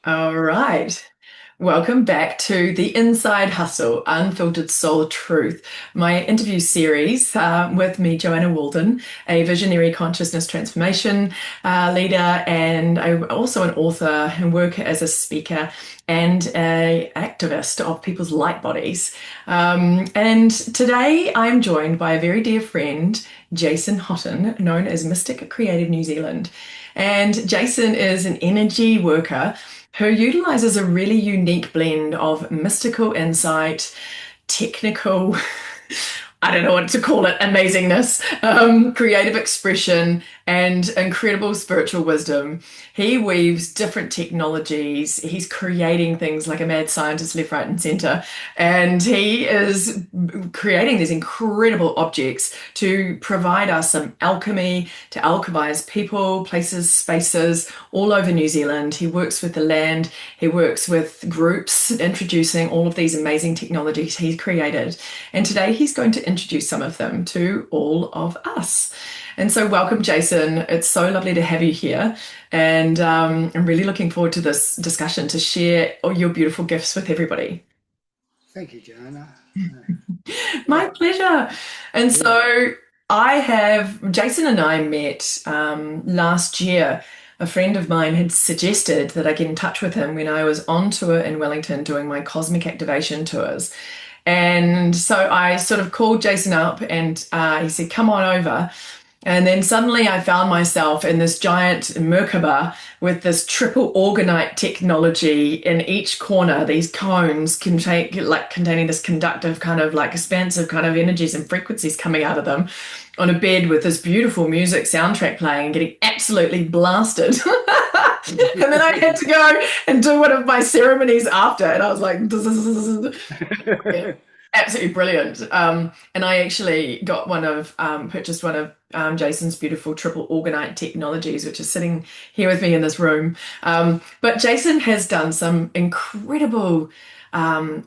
All right. Welcome back to the Inside Hustle, Unfiltered Soul Truth, my interview series with me, Joanna Walden, a visionary consciousness transformation leader, and I'm also an author and work as a speaker and an activist of people's light bodies. And today I'm joined by a very dear friend, Jason Hotton, known as Mystic Creative New Zealand. And Jason is an energy worker who utilizes a really unique blend of mystical insight, technical, I don't know what to call it, amazingness, creative expression, and incredible spiritual wisdom. He weaves different technologies. He's creating things like a mad scientist left, right, and center. And he is creating these incredible objects to provide us some alchemy, to alchemize people, places, spaces all over New Zealand. He works with the land, he works with groups, introducing all of these amazing technologies he's created. And today he's going to introduce some of them to all of us. And so, welcome, Jason. It's so lovely to have you here. And I'm really looking forward to this discussion to share all your beautiful gifts with everybody. Thank you, Joanna. My Yeah, pleasure. And yeah, so, Jason and I met last year. A friend of mine had suggested that I get in touch with him when I was on tour in Wellington doing my cosmic activation tours. And so I sort of called Jason up and he said, come on over. And then suddenly I found myself in this giant Merkabah with this triple orgonite technology in each corner. These cones containing this conductive kind of like expansive kind of energies and frequencies coming out of them on a bed with this beautiful music soundtrack playing and getting absolutely blasted. And then I had to go and do one of my ceremonies after, and I was like, yeah, absolutely brilliant. And I actually purchased one of Jason's beautiful triple orgonite technologies, which is sitting here with me in this room. But Jason has done some incredible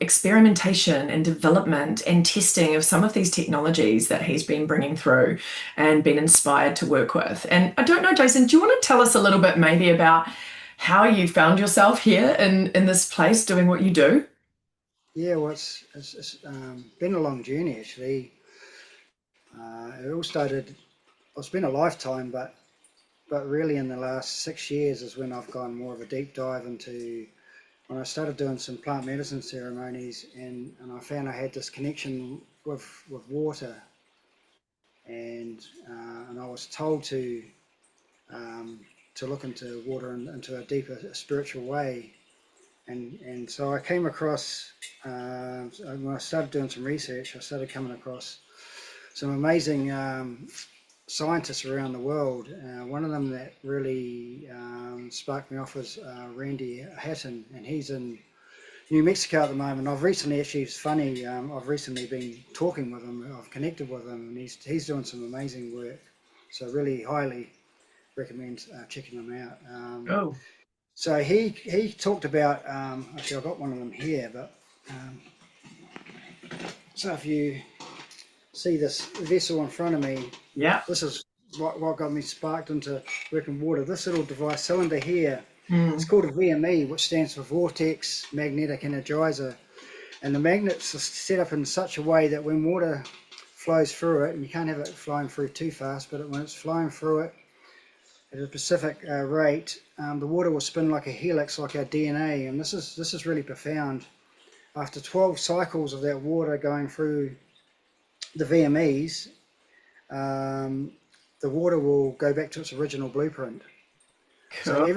experimentation and development and testing of some of these technologies that he's been bringing through and been inspired to work with. And I don't know, Jason, do you want to tell us a little bit maybe about how you found yourself here in this place doing what you do? yeah. Well, it's been a long journey actually. It all started. Well, it's been a lifetime, but really in the last 6 years is when I've gone more of a deep dive into when I started doing some plant medicine ceremonies, and I found I had this connection with water, and I was told um, to look into water and into a deeper spiritual way. And so I came across, when I started doing some research, I started coming across some amazing scientists around the world. One of them that really sparked me off was Randy Hatton, and he's in New Mexico at the moment. I've recently, actually, it's funny, I've recently been talking with him, I've connected with him, and he's doing some amazing work. So really highly recommend checking him out. Oh, So he talked about, actually I've got one of them here, but so if you see this vessel in front of me, yeah. this is what got me sparked into working water. This little device cylinder here, it's Mm. called a VME, which stands for Vortex Magnetic Energizer. And the magnets are set up in such a way that when water flows through it, and you can't have it flowing through too fast, but when it's flowing through it at a specific rate, the water will spin like a helix, like our DNA. And this is really profound. After 12 cycles of that water going through the VMEs, um, the water will go back to its original blueprint. So Cool.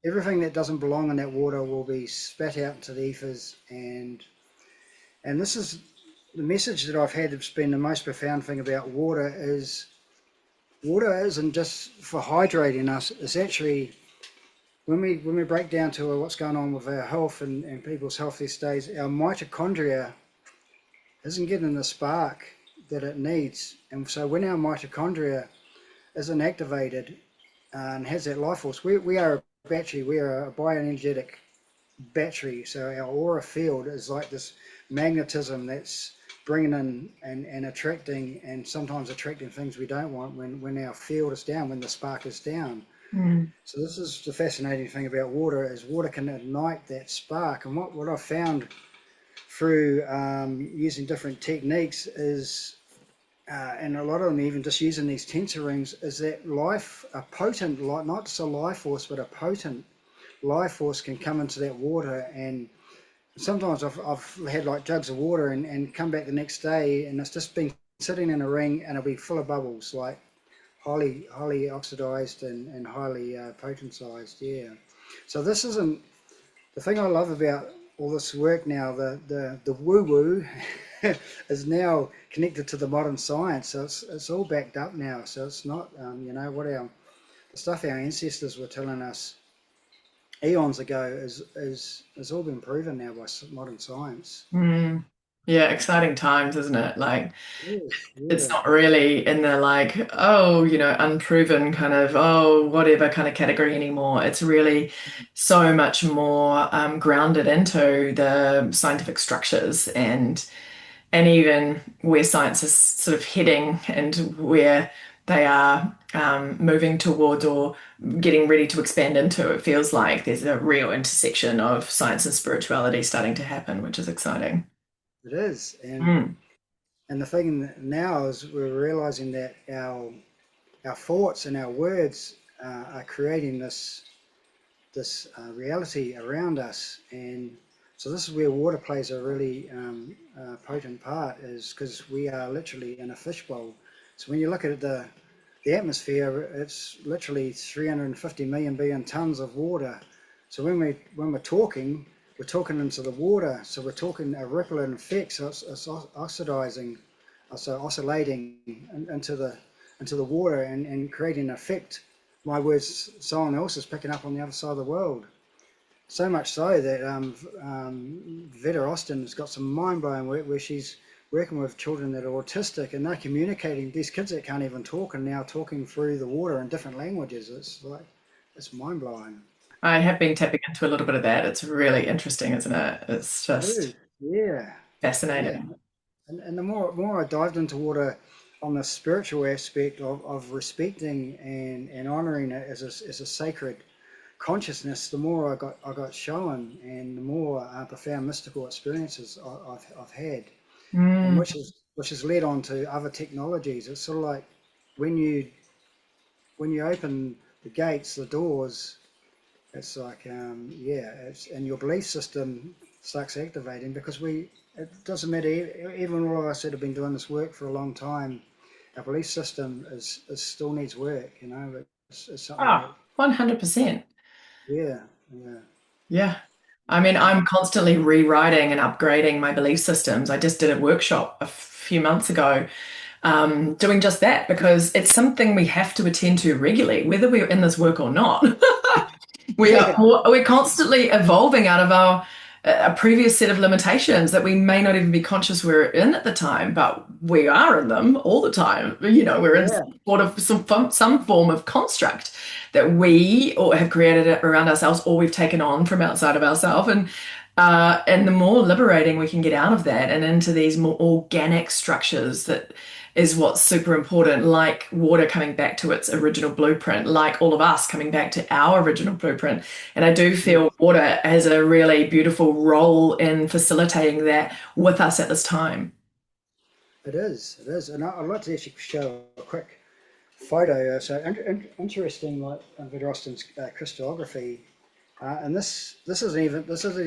everything that doesn't belong in that water will be spat out into the ethers, and this is the message that I've had that's been the most profound thing about water is water isn't just for hydrating us. It's actually when we break down to what's going on with our health and people's health these days, our mitochondria isn't getting the spark that it needs. And so when our mitochondria isn't activated and has that life force, we are a battery, we are a bioenergetic battery. So our aura field is like this magnetism that's bringing in and attracting, and sometimes attracting things we don't want when our field is down, when the spark is down. Mm. So this is the fascinating thing about water, is water can ignite that spark. And what I've found through using different techniques is, and a lot of them even just using these tensor rings, is that a potent, not just a life force, but a potent life force can come into that water. And sometimes I've had like jugs of water and come back the next day and it's just been sitting in a ring and it'll be full of bubbles, like highly oxidized and highly potentized. Yeah. So this isn't the thing I love about all this work now. The woo woo is now connected to the modern science, so it's all backed up now. So it's not what the stuff our ancestors were telling us eons ago is all been proven now by modern science. Mm. Yeah, exciting times, isn't it? Like, Yes, it's yeah, not really in the like, oh, unproven kind of, oh, whatever kind of category anymore. It's really so much more grounded into the scientific structures and even where science is sort of heading and where they are moving towards or getting ready to expand into. It feels like there's a real intersection of science and spirituality starting to happen, which is exciting. it is. Mm. And the thing now is we're realizing that our thoughts and our words are creating this reality around us. And so this is where water plays a really potent part, is because we are literally in a fishbowl. So when you look at the atmosphere, it's literally 350 million billion tons of water. So when we're talking, we're talking into the water. So we're talking a ripple effect. So it's oxidizing, so oscillating into the water and creating an effect. My words, someone else is picking up on the other side of the world. So much so that Veda Austin has got some mind-blowing work where she's working with children that are autistic and they're communicating. These kids that can't even talk are now talking through the water in different languages. It's mind-blowing. I have been tapping into a little bit of that. It's really interesting, isn't it? It's It is, just yeah, yeah. fascinating. And the more I dived into water on the spiritual aspect of respecting and honoring it as a sacred consciousness, the more I got shown, and the more profound mystical experiences I've had, and Mm. which has led on to other technologies. It's sort of like when you open the gates, the doors. It's like and your belief system starts activating because it doesn't matter. Even all of us that have been doing this work for a long time, our belief system is still needs work. It's something that, Ah, 100%. yeah, yeah. Yeah. I mean, I'm constantly rewriting and upgrading my belief systems. I just did a workshop a few months ago, doing just that because it's something we have to attend to regularly, whether we're in this work or not. Yeah, We're constantly evolving out of our a previous set of limitations that we may not even be conscious we're in at the time, but we are in them all the time. We're in yeah, some form of construct that we or have created it around ourselves, or we've taken on from outside of ourselves, and the more liberating we can get out of that and into these more organic structures that is what's super important, like water coming back to its original blueprint, like all of us coming back to our original blueprint. And I do yeah. feel water has a really beautiful role in facilitating that with us at this time. It is. It is. And I'd like to actually show a quick photo. So interesting, like Vida Austin's crystallography. And this isn't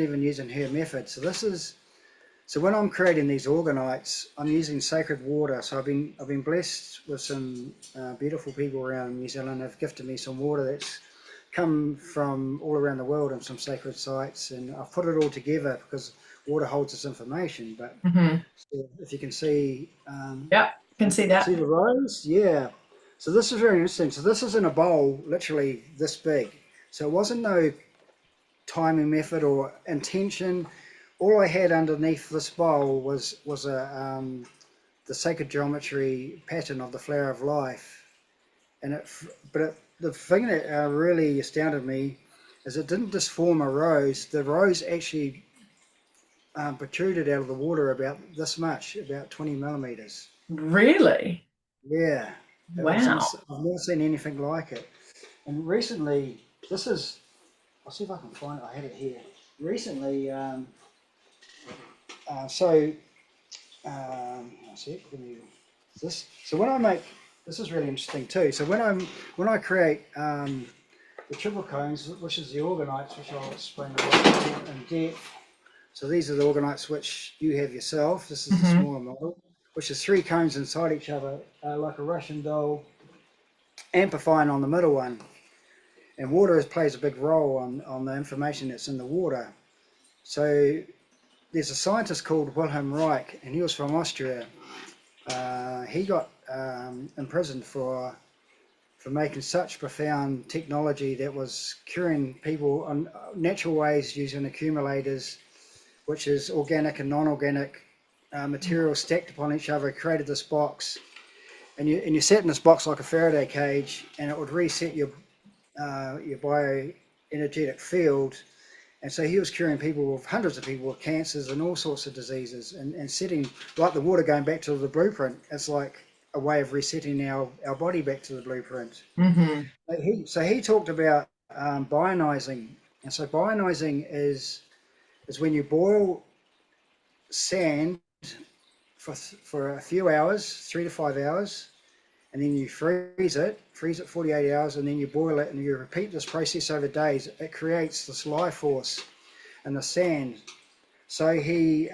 even using her method. So when I'm creating these organites, I'm using sacred water. So I've been blessed with some beautiful people around New Zealand have gifted me some water that's come from all around the world and some sacred sites, and I've put it all together because water holds this information. But Hmm. if you can see Yeah, can see see that. the rose, yeah. So this is very interesting. So this is in a bowl, literally this big. So it wasn't no timing method or intention. All I had underneath this bowl was the sacred geometry pattern of the flower of life, and the thing that really astounded me is it didn't just form a rose. The rose actually protruded out of the water about this much, about 20 millimeters. Really? Yeah, it was Wow. I've never seen anything like it. and recently, this is, I'll see if I can find it, I had it here. Recently, so, I see, give me this. So when I make, this is really interesting too. So when I create the triple cones, which is the organites, which I'll explain a lot in depth. So these are the organites which you have yourself. This is the smaller model, which is 3 cones inside each other, like a Russian doll, amplifying on the middle one. And water plays a big role on the information that's in the water. So there's a scientist called Wilhelm Reich, and he was from Austria. He got imprisoned for making such profound technology that was curing people on natural ways using accumulators, which is organic and non-organic materials stacked upon each other, created this box. And you sat in this box like a Faraday cage, and it would reset your bioenergetic field. And so he was curing people with hundreds of people with cancers and all sorts of diseases, and setting, like the water going back to the blueprint. It's like a way of resetting our body back to the blueprint. So he talked about bionizing. And so bionizing is when you boil sand for a few hours, 3 to 5 hours, and then you freeze it 48 hours, and then you boil it, and you repeat this process over days. It creates this life force in the sand. So he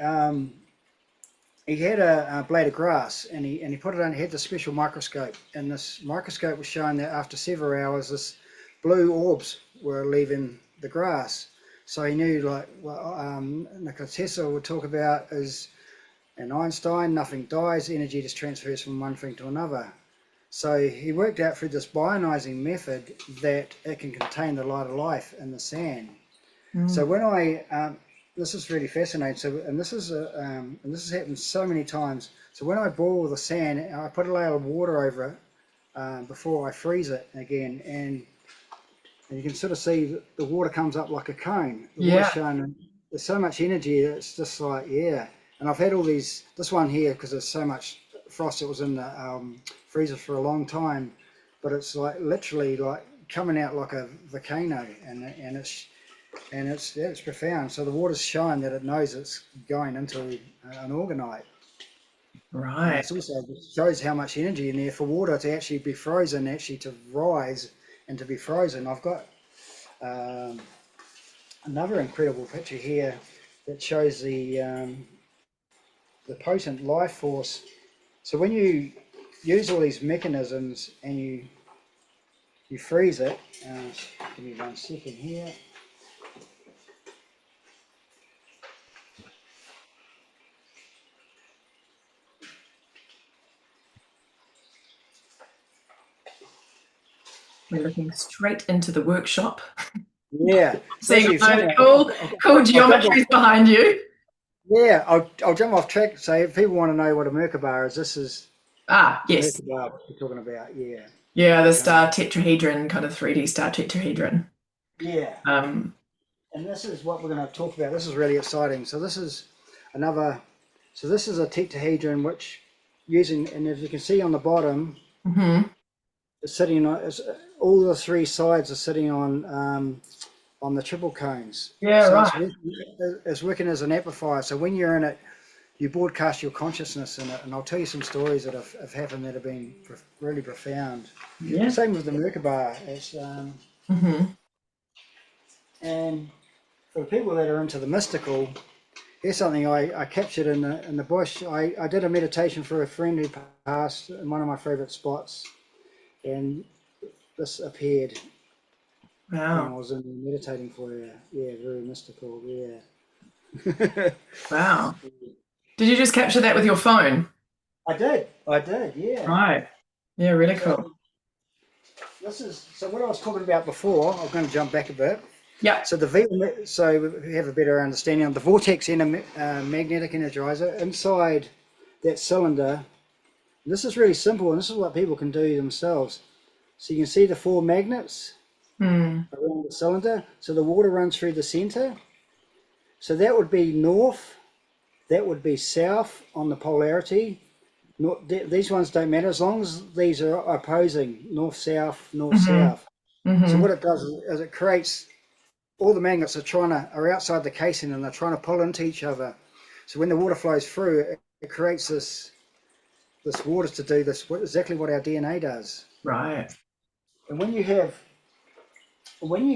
had a blade of grass, and he put it on. He had the special microscope, and this microscope was showing that after several hours, this blue orbs were leaving the grass. So he knew, like Nikola Tesla would talk about, and Einstein, nothing dies, energy just transfers from one thing to another. So he worked out through this bionizing method that it can contain the light of life in the sand. So when this is really fascinating. So, and this has happened so many times. So when I boil the sand, I put a layer of water over it before I freeze it again, and you can sort of see the water comes up like a cone. The water's showing, there's so much energy, it's just like, yeah. And I've had all these, this one here, because there's so much frost that was in the freezer for a long time, but it's like literally like coming out like a volcano, and it's profound. So the water's showing that it knows it's going into an organite. Right. And it also shows how much energy in there for water to actually be frozen, actually to rise and to be frozen. I've got another incredible picture here that shows the potent life force. So when you use all these mechanisms and you freeze it, give me 1 second here. We're looking straight into the workshop. Yeah. Seeing cool geometries behind you. Yeah, I'll jump off track. So if people want to know what a Merkabah is, this is yes. Merkabah we're talking about, yeah. Yeah, the star tetrahedron, kind of 3D star tetrahedron. Yeah. And this is what we're going to talk about. This is really exciting. So this is this is a tetrahedron which and as you can see on the bottom, it's sitting on, all the 3 sides are sitting on the triple cones. Yeah, so right. It's working as an amplifier. So when you're in it, you broadcast your consciousness in it. And I'll tell you some stories that have happened that have been really profound. Yeah. Same with the Merkabah. And for the people that are into the mystical, here's something I captured in the bush. I did a meditation for a friend who passed in one of my favourite spots, and this appeared. Wow. And I was in meditating for her. Yeah, very mystical. Yeah. Wow. Did you just capture that with your phone? I did. Yeah. Right. Yeah, really cool. So what I was talking about before. I'm going to jump back a bit. Yeah. So we have a better understanding of the vortex magnetic energizer inside that cylinder. This is really simple, and this is what people can do themselves. So you can see the 4 magnets around the cylinder. So the water runs through the center. So that would be north, that would be south on the polarity. These ones don't matter as long as these are opposing, north, south, north, south. So Hmm. what it does is it creates, all the magnets are outside the casing and they're trying to pull into each other. So when the water flows through, it creates this water to do this, exactly what our DNA does. Right. And when you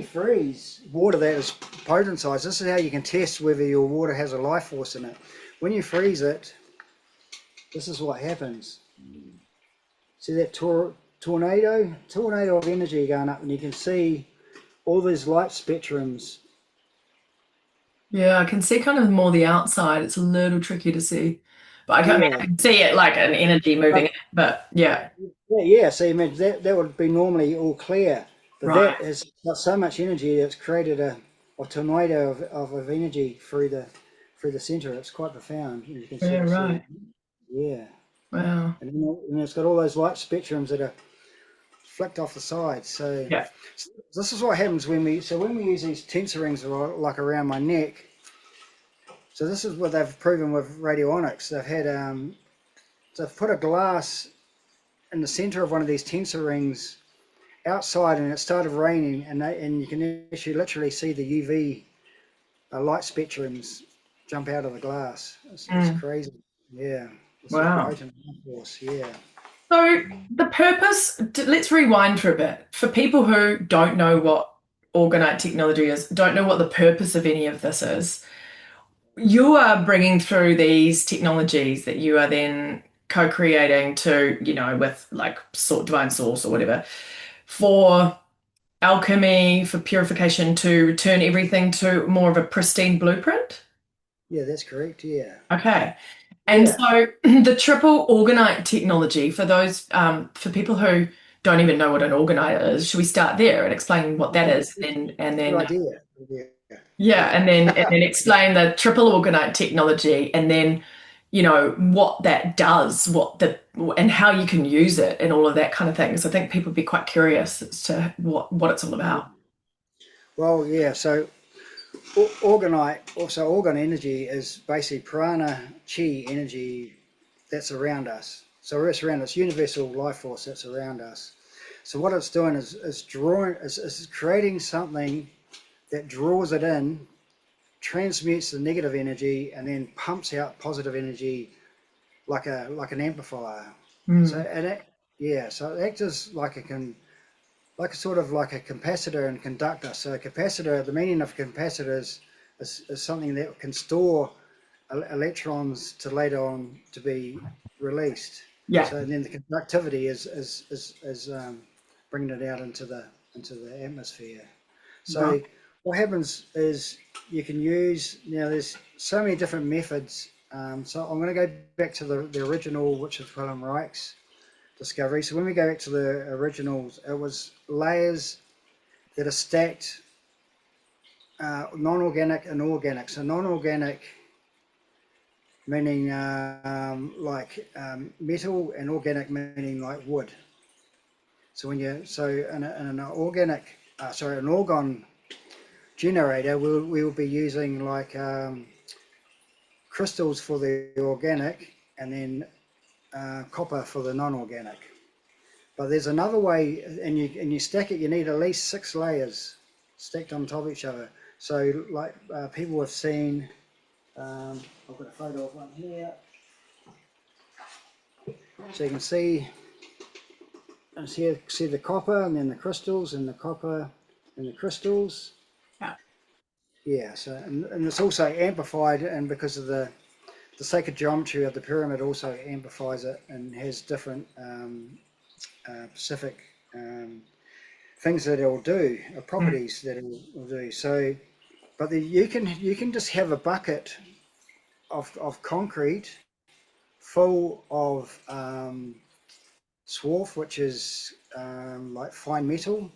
freeze water that is potentized, this is how you can test whether your water has a life force in it. When you freeze it, this is what happens. See that tornado of energy going up, and you can see all these light spectrums. Yeah, I can see kind of more the outside. It's a little tricky to see. But I Yeah, can see it like an energy moving but it. But yeah, yeah. So you imagine that would be normally all clear, but right. that has got so much energy that it's created a tornado of energy through the center. It's quite profound. You can Yeah, sort of see, right. yeah. Wow. And it's got all those light spectrums that are flicked off the sides. Yeah. So this is what happens when we use these tensor rings like around my neck. So this is what they've proven with radionics. They've put a glass in the center of one of these tensor rings outside, and it started raining, and you can actually literally see the UV light spectrums jump out of the glass. It's Mm. crazy. Yeah, it's a Wow. potent force. Yeah. So the purpose, let's rewind for a bit. For people who don't know what orgonite technology is, don't know what the purpose of any of this is, you are bringing through these technologies that you are then co-creating to, with like sort divine source or whatever, for alchemy, for purification, to return everything to more of a pristine blueprint. Yeah, that's correct. Yeah. Okay. And Yeah. so the triple orgonite technology, for those, for people who don't even know what an orgonite is, should we start there and explain what that is, and Good then idea. Yeah. yeah, Yeah. and then explain the triple orgonite technology, and then what that does, and how you can use it, and all of that kind of thing. So I think people would be quite curious as to what it's all about. Well, yeah. So orgonite, also organ energy, is basically prana chi energy that's around us. So it's around us, universal life force that's around us. So what it's doing is creating something that draws it in, transmutes the negative energy, and then pumps out positive energy like an amplifier. So Mm. and it, yeah, so it acts as like a sort of like a capacitor and conductor. So a capacitor, the meaning of capacitors is something that can store electrons to later on to be released. Yeah. So and then the conductivity is bringing it out into the atmosphere. Right. So what happens is you can use, there's so many different methods. So I'm going to go back to the original, which is Wilhelm Reich's discovery. So when we go back to the originals, it was layers that are stacked, non-organic and organic. So non-organic meaning metal, and organic meaning like wood. So in an organic, an orgon generator, we will be using like crystals for the organic, and then copper for the non-organic. But there's another way, and you stack it. You need at least 6 layers stacked on top of each other. So, like people have seen, I've got a photo of one here, so you can see the copper, and then the crystals, and the copper, and the crystals. Yeah. Yeah. So, and it's also amplified, and because of the sacred geometry of the pyramid, also amplifies it and has different specific things that it'll do, Mm. properties that it'll do. So, but you can just have a bucket of concrete full of swarf, which is like fine metal,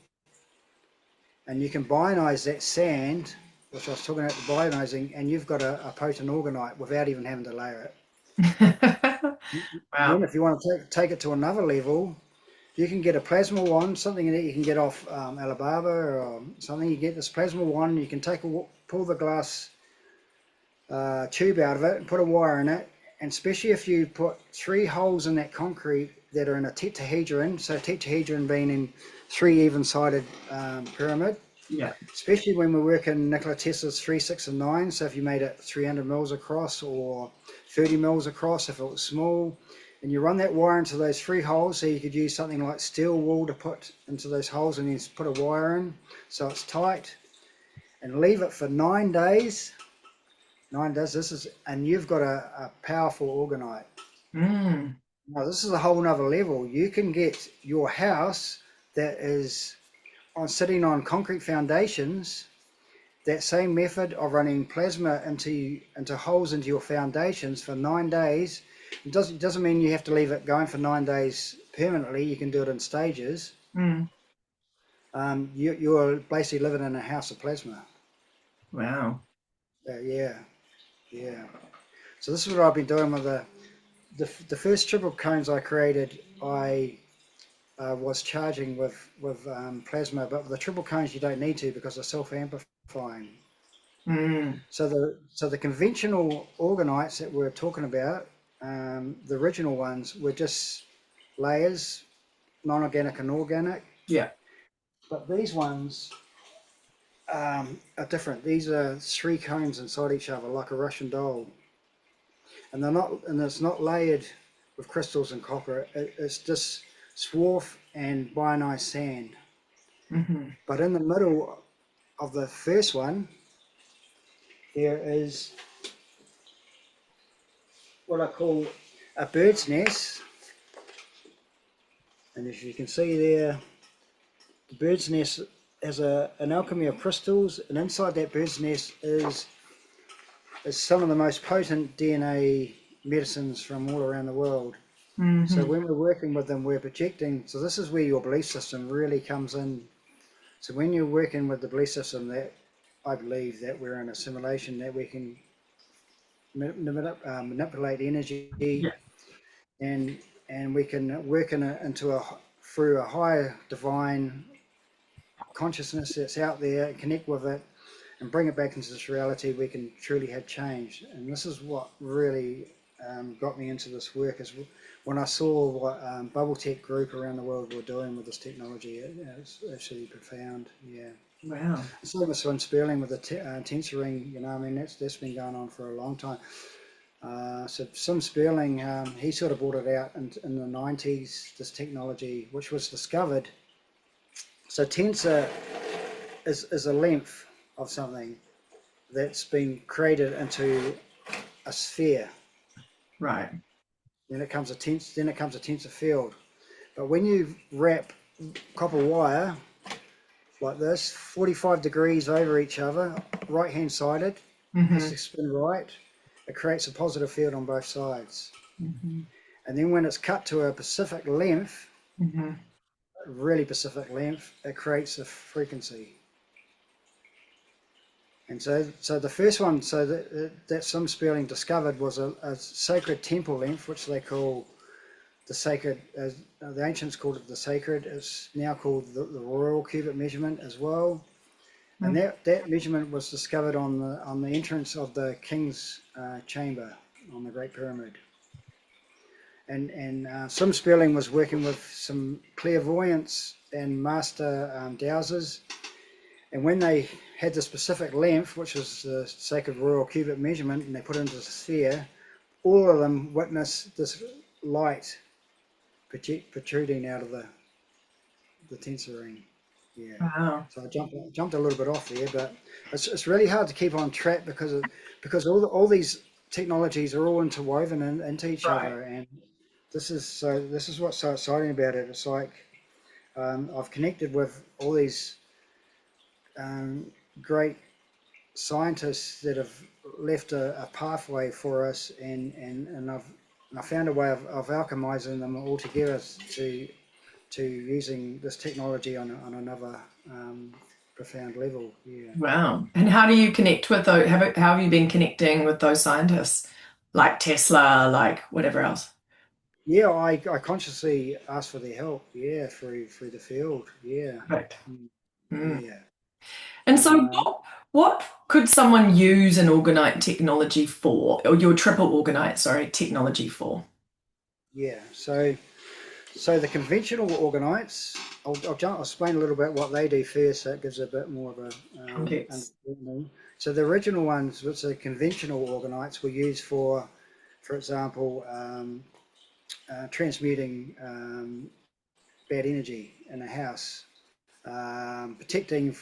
and you can bionize that sand, which I was talking about the bionizing, and you've got a potent orgonite without even having to layer it. And then Wow. if you want to take it to another level, you can get a plasma wand, something that you can get off Alibaba or something. You get this plasma wand, you can pull the glass tube out of it and put a wire in it. And especially if you put 3 holes in that concrete that are in a tetrahedron. So tetrahedron being in three even-sided pyramid. Yeah. Especially when we're working Nikola Tesla's 3, 6, and 9. So if you made it 300 mils across or 30 mils across, if it was small, and you run that wire into those three holes, so you could use something like steel wool to put into those holes and then put a wire in so it's tight, and leave it for 9 days. 9 days. And you've got a powerful orgonite. Mm. Now this is a whole nother level. You can get your house that is sitting on concrete foundations. That same method of running plasma into holes into your foundations for 9 days. It doesn't mean you have to leave it going for 9 days permanently. You can do it in stages. Mm. You're basically living in a house of plasma. Wow. Yeah, yeah. So this is what I've been doing with the first triple cones I created. I was charging with plasma, but with the triple cones you don't need to because they're self-amplifying. Mm. So the conventional organites that we're talking about, the original ones were just layers, non-organic and organic. Yeah. But these ones are different. These are three cones inside each other, like a Russian doll, and it's not layered with crystals and copper. It's just swarf and bionized sand. Mm-hmm. But in the middle of the first one, there is what I call a bird's nest. And as you can see there, the bird's nest has an alchemy of crystals, and inside that bird's nest is some of the most potent DNA medicines from all around the world. So Mm-hmm. when we're working with them, we're projecting. So this is where your belief system really comes in. So when you're working with the belief system, that I believe that we're in a simulation that we can manipulate energy, Yeah. and we can work through a higher divine consciousness that's out there, connect with it, and bring it back into this reality. We can truly have change. And this is what really got me into this work, is when I saw what Bubble Tech Group around the world were doing with this technology. It's actually profound. Yeah. Wow. Same with Swin Sperling with the tensoring. I mean, that's been going on for a long time. So Sim Sperling, he sort of brought it out in the 90s, this technology, which was discovered. So tensor is a length of something that's been created into a sphere. Right. Then it comes a tensor field. But when you wrap copper wire like this, 45 degrees over each other, right-hand sided, has Mm-hmm. to spin right, it creates a positive field on both sides. Mm-hmm. And then when it's cut to a specific length, Mm-hmm. a really specific length, it creates a frequency. And so the first one, that Sim Sperling discovered was a sacred temple length, which they call the sacred, the ancients called it the sacred. It's now called the royal cubit measurement as well. And that measurement was discovered on the entrance of the king's chamber on the Great Pyramid. And Sim Sperling was working with some clairvoyants and master dowsers. And when they had the specific length, which was the sacred royal cubit measurement, and they put it into the sphere, all of them witnessed this light protruding out of the tensor ring. Yeah. Wow. So I jumped a little bit off there, but it's really hard to keep on track because all these technologies are all interwoven into each Right. other, and this is what's so exciting about it. It's like I've connected with all these um, great scientists that have left a pathway for us, and I found a way of alchemizing them all together to using this technology on another profound level. Yeah. Wow. And how do you connect with those? How have you been connecting with those scientists, like Tesla, like whatever else? Yeah, I consciously asked for their help. Yeah, through the field. Yeah. Right. Mm, Mm. yeah. And so Um, what could someone use an organite technology for, or your triple organite, sorry, technology for? yeah. So So the conventional organites, I'll explain a little bit what they do first, so it gives a bit more of a Context. understanding. So the original ones, which are conventional organites, were used for example, transmuting bad energy in a house, protecting.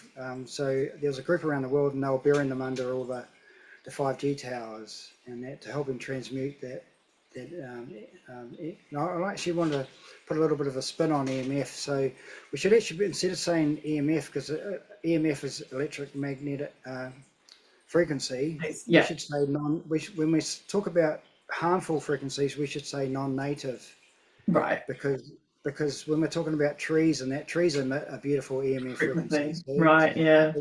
So there was a group around the world, and they were burying them under all the 5G towers, and that to help them transmute that. I actually want to put a little bit of a spin on EMF. So we should actually, instead of saying EMF, because EMF is electromagnetic frequency, we Yeah. should say when we talk about harmful frequencies, we should say non-native, Right. because when we're talking about trees and that, trees emit a beautiful EMF frequency. Frequency. Right. Yeah.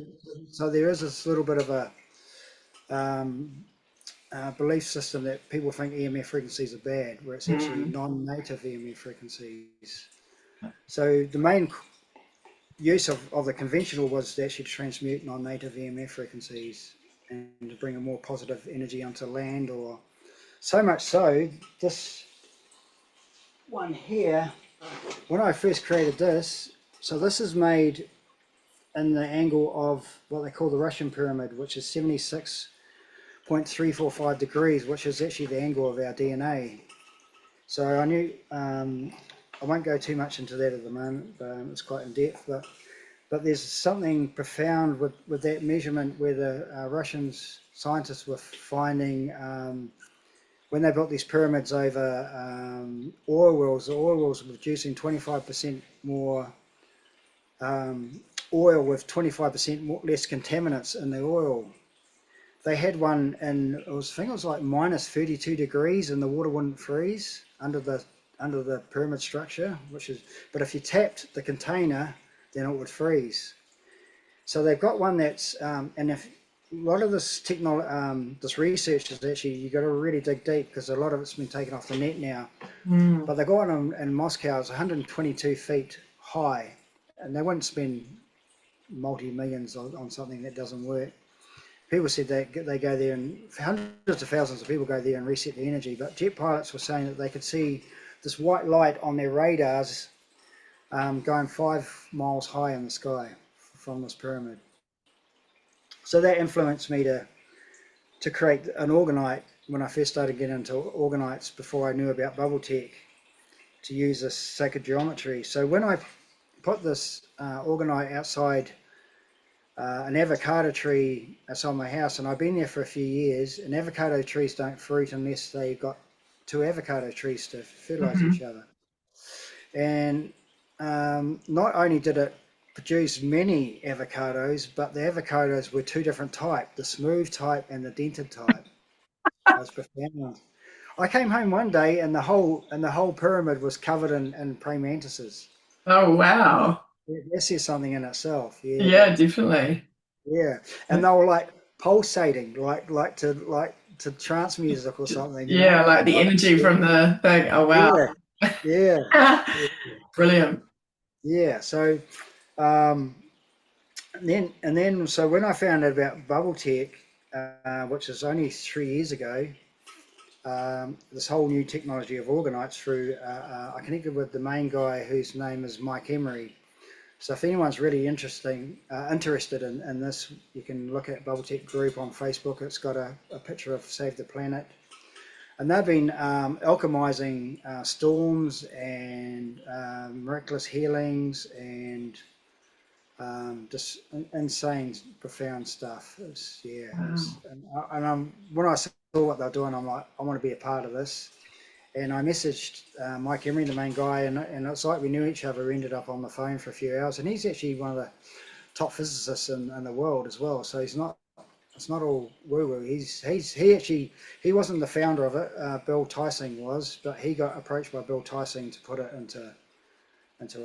So there is this little bit of a belief system that people think EMF frequencies are bad, where it's actually Mm. non-native EMF frequencies. So the main use of the conventional was to actually transmute non-native EMF frequencies and to bring a more positive energy onto land, or so much so, this one here, when I first created this, so this is made in the angle of what they call the Russian pyramid, which is 76.345 degrees, which is actually the angle of our DNA. So I knew, I won't go too much into that at the moment, but it's quite in depth, but there's something profound with that measurement where the Russians scientists were finding when they built these pyramids over oil wells, the oil wells were producing 25% more oil with 25% less contaminants in the oil. They had one in, I think it was like minus 32 degrees and the water wouldn't freeze under the pyramid structure, but if you tapped the container, then it would freeze. So they've got one that's, and if a lot of this this research is actually, you got to really dig deep because a lot of it's been taken off the net now. Mm. But they got one in Moscow, it's 122 feet high, and they wouldn't spend multi-millions on something that doesn't work. People said they go there and hundreds of thousands of people go there and reset the energy, but jet pilots were saying that they could see this white light on their radars going 5 miles high in the sky from this pyramid. So that influenced me to create an orgonite when I first started getting into organites before I knew about bubble tech, to use this sacred geometry. So when I put this orgonite outside an avocado tree outside my house, and I've been there for a few years, and avocado trees don't fruit unless they've got 2 avocado trees to fertilize Hmm. each other. And not only did it produce many avocados, but the avocados were 2 different types, the smooth type and the dented type. That was profound. I came home one day and the whole pyramid was covered in praying mantises. Oh, wow. That says something in itself. Yeah, Yeah, definitely. yeah. And they were like pulsating, like to trance music or something, you know? Yeah, like the energy from the thing. Oh, wow. Yeah, yeah, yeah. Brilliant. Yeah. So um, so when I found out about bubble tech, which is only 3 years ago, this whole new technology of organites through, I connected with the main guy whose name is Mike Emery. So if anyone's really interested in this, you can look at Bubble Tech Group on Facebook. It's got a picture of Save the Planet. And they've been alchemizing storms and miraculous healings and just insane, profound stuff. Wow. When I saw what they're doing, I'm like, I want to be a part of this. And I messaged Mike Emery, the main guy, and it's like we knew each other. We ended up on the phone for a few hours, and he's actually one of the top physicists in the world as well. So it's not all woo woo. He wasn't the founder of it. Bill Tysing was, but he got approached by Bill Tysing to put it into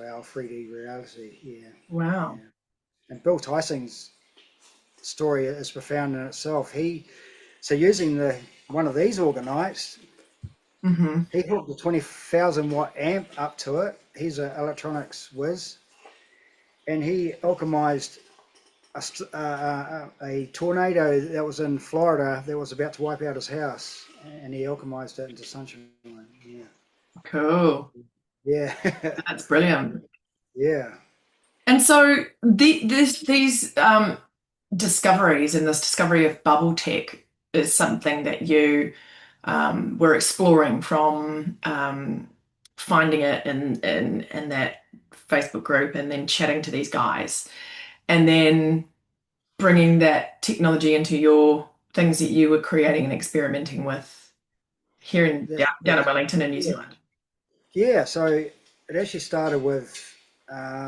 our 3D reality. Yeah, Wow. yeah. And Bill Tysing's story is profound in itself. Using one of these organites, Hmm. he hooked a 20,000 watt amp up to it. He's an electronics whiz, and he alchemized a tornado that was in Florida that was about to wipe out his house, and he alchemized it into sunshine. Yeah, Cool. Yeah. That's brilliant. Yeah. And so these discoveries and this discovery of bubble tech is something that you were exploring from finding it in that Facebook group and then chatting to these guys and then bringing that technology into your things that you were creating and experimenting with here in down in Wellington in New Yeah. Zealand. Yeah. So it actually started with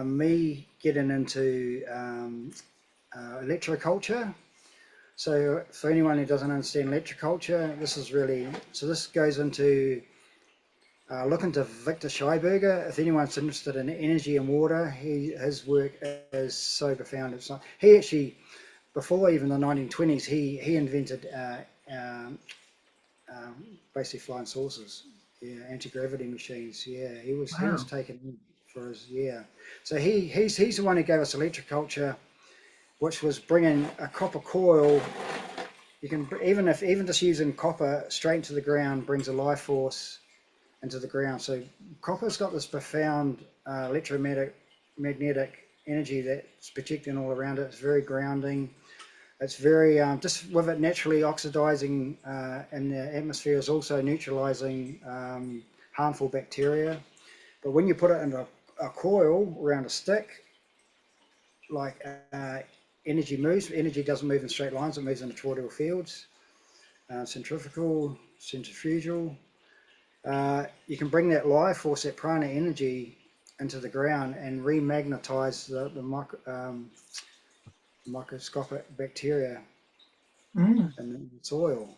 me getting into electroculture. So for anyone who doesn't understand electroculture, this is really, so this goes into look into Victor Scheiberger. If anyone's interested in energy and water, his work is so profound. It's not, he actually, before even the 1920s, he invented basically flying saucers, yeah, anti-gravity machines. Yeah, he was Wow. taken in for his, yeah. So he's the one who gave us electroculture, which was bringing a copper coil. You can even just using copper straight into the ground brings a life force into the ground. So copper's got this profound electromagnetic energy that's protecting all around it. It's very grounding. It's very, just with it naturally oxidizing in the atmosphere is also neutralizing harmful bacteria. But when you put it in a coil around a stick, like energy moves, energy doesn't move in straight lines, it moves in toroidal fields, centrifugal. You can bring that life force, that prana energy, into the ground and remagnetize the microscopic bacteria Mm, in the soil.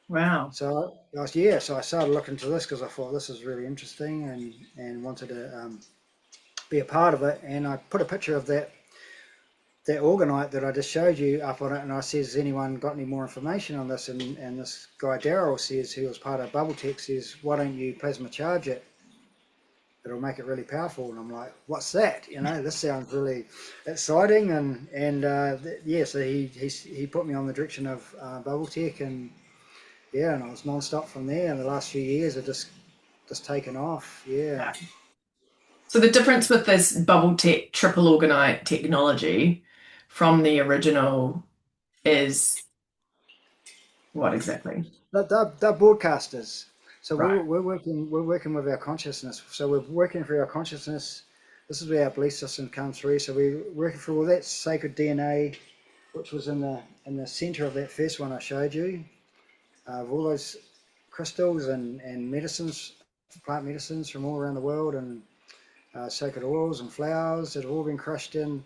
wow. So yeah, so I started looking into this because I thought this is really interesting and wanted to be a part of it. And I put a picture of that orgonite that I just showed you up on it, and I says, has anyone got any more information on this? And this guy Daryl says, who was part of Bubble Tech, says, why don't you plasma charge it? It'll make it really powerful. And I'm like, what's that? You know, this sounds really exciting. And yeah, so he put me on the direction of Bubble Tech, and yeah, and I was non-stop from there. And the last few years have just taken off. Yeah. Yeah. So the difference with this bubble tech triple orgonite technology from the original is what exactly? They're broadcasters. So Right. we're working with our consciousness. So we're working through our consciousness. This is where our belief system comes through. So we're working through all that sacred DNA, which was in the center of that first one I showed you, of all those crystals and medicines, plant medicines from all around the world, and sacred oils and flowers that have all been crushed in. And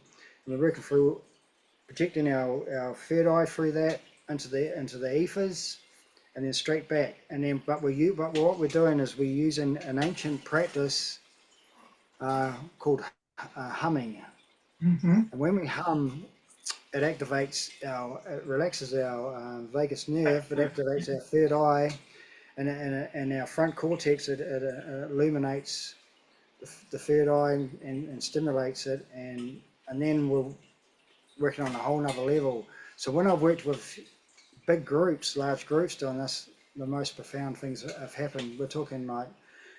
we're working through projecting our third eye through that into the ethers, and then straight back. And then, but what we're doing is we're using an ancient practice called humming. Hmm. And when we hum, it relaxes our vagus nerve, it activates our third eye, and our front cortex. It illuminates the third eye and stimulates it, and then we're working on a whole nother level. So when I've worked with big groups, large groups doing this, the most profound things have happened. We're talking like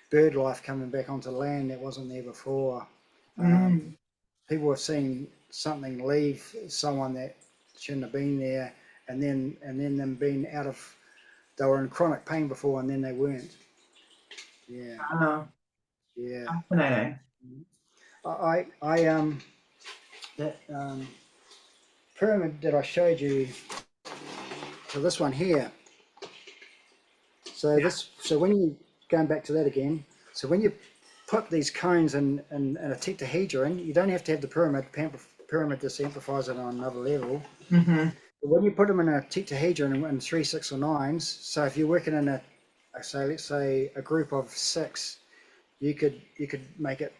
bird life coming back onto land that wasn't there before. Mm. People have seen something leave someone that shouldn't have been there, and then them being out of, they were in chronic pain before, and then they weren't. Yeah, Wow. yeah. Fascinating. I that pyramid that I showed you, so this one here. So Yeah. so when you, going back to that again, so when you put these cones in a tetrahedron, you don't have to have the pyramid. Pyramid just amplifies it on another level. Hmm. But when you put them in a tetrahedron in 3, 6, or 9s, so if you're working in let's say a group of 6, you could make it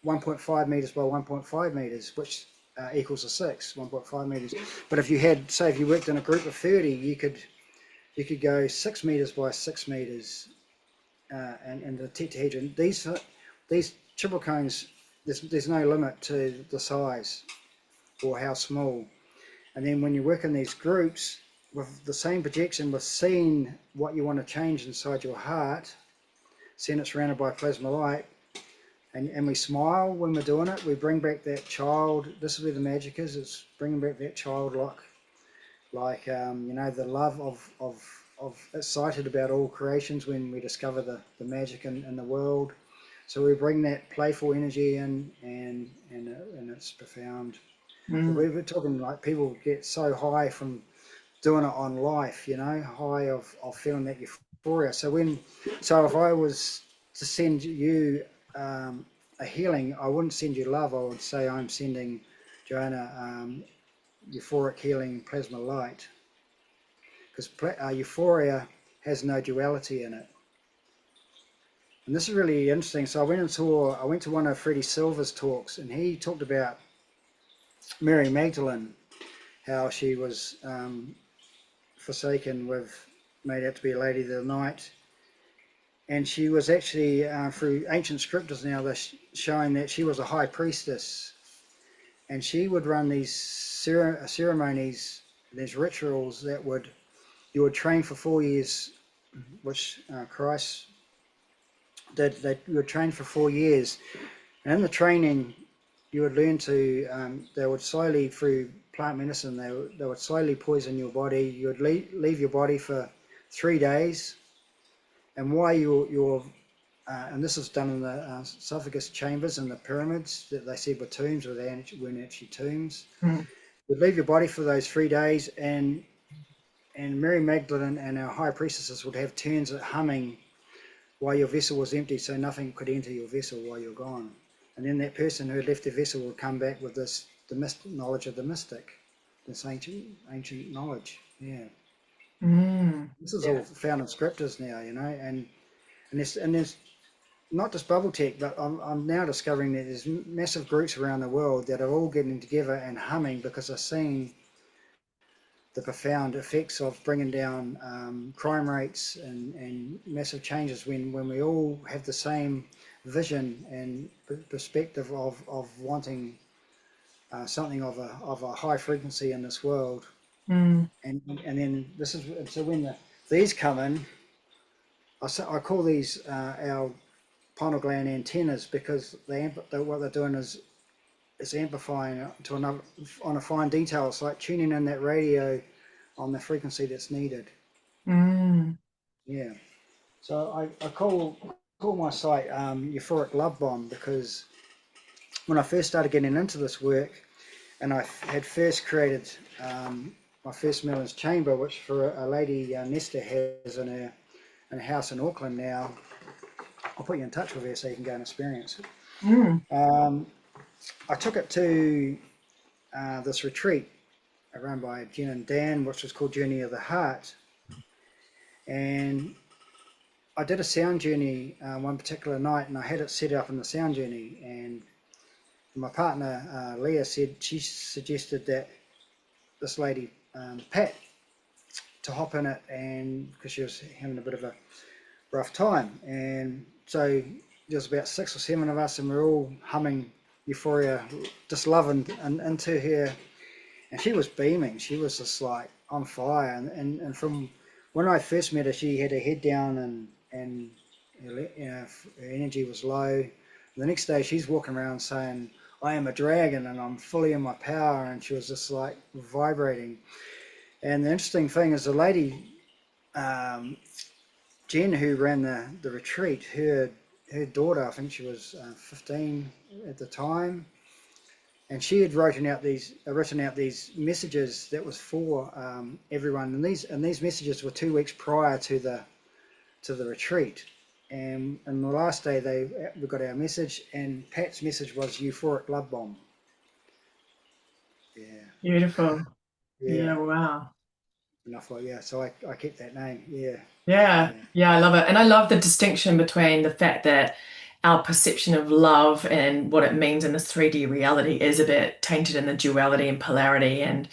1.5 meters by 1.5 meters, which equals a 6, 1.5 meters. But if you had, say, if you worked in a group of 30, you could go 6 meters by 6 meters, and the tetrahedron. These triple cones, there's no limit to the size or how small. And then when you work in these groups with the same projection, with seeing what you want to change inside your heart, seeing it surrounded by plasma light, and we smile when we're doing it. We bring back that child. This is where the magic is. It's bringing back that childlike, the love of excited about all creations when we discover the magic in the world. So we bring that playful energy in, and it's profound. But Mm. we were talking like people get so high from doing it on life, high of feeling that euphoria. So if I was to send you a healing, I wouldn't send you love. I would say I'm sending Joanna euphoric healing plasma light, because euphoria has no duality in it. And this is really interesting. So I went to one of Freddie Silver's talks, and he talked about Mary Magdalene, how she was forsaken with, made out to be a lady of the night. And she was actually, through ancient scriptures now, they're showing that she was a high priestess. And she would run these ceremonies, these rituals you would train for 4 years, which Christ did. You would train for 4 years. And in the training, you would learn they would slowly, through plant medicine, they would slowly poison your body. You would leave your body for 3 days. And while you're and this is done in the esophagus chambers in the pyramids that they said were tombs, weren't actually tombs. Mm. You'd leave your body for those 3 days, and Mary Magdalene and our high priestesses would have turns at humming while your vessel was empty, so nothing could enter your vessel while you're gone. And then that person who had left their vessel would come back with the knowledge of the mystic, this ancient knowledge. Yeah, Mm. this is all Yeah. found in scriptures now, and there's not just bubble tech, but I'm now discovering that there's massive groups around the world that are all getting together and humming because they're seeing the profound effects of bringing down crime rates and massive changes when we all have the same vision and perspective of wanting something of a high frequency in this world. Mm. And then so when these come in, I call these our pineal gland antennas, because what they're doing is amplifying to another on a fine detail. It's like tuning in that radio on the frequency that's needed. Mm. Yeah. So I call my site Euphoric Love Bomb, because when I first started getting into this work, and I had first created my first Merlin's chamber, which for a lady Nesta has in a house in Auckland now. I'll put you in touch with her so you can go and experience it. Mm. I took it to this retreat run by Jen and Dan, which was called Journey of the Heart. And I did a sound journey one particular night, and I had it set up in the sound journey. And my partner, Leah, she suggested that this lady, Pat, to hop in it, and because she was having a bit of a rough time. And so there's about 6 or 7 of us, and we're all humming Euphoria, just loving into her. And she was beaming. She was just like on fire. And from when I first met her, she had her head down, and her energy was low. And the next day, she's walking around saying, "I am a dragon, and I'm fully in my power." And she was just like vibrating. And the interesting thing is, the lady, Jen, who ran the retreat, her daughter, I think she was 15 at the time, and she had written out these messages that was for everyone, and these messages were 2 weeks prior to the retreat. And the last day we got our message, and Pat's message was Euphoric Love Bomb. Yeah, Beautiful. yeah, Yeah. Wow. enough like, yeah. So I kept that name. Yeah, Yeah, yeah, yeah, I love it. And I love the distinction between the fact that our perception of love and what it means in this 3D reality is a bit tainted in the duality and polarity, and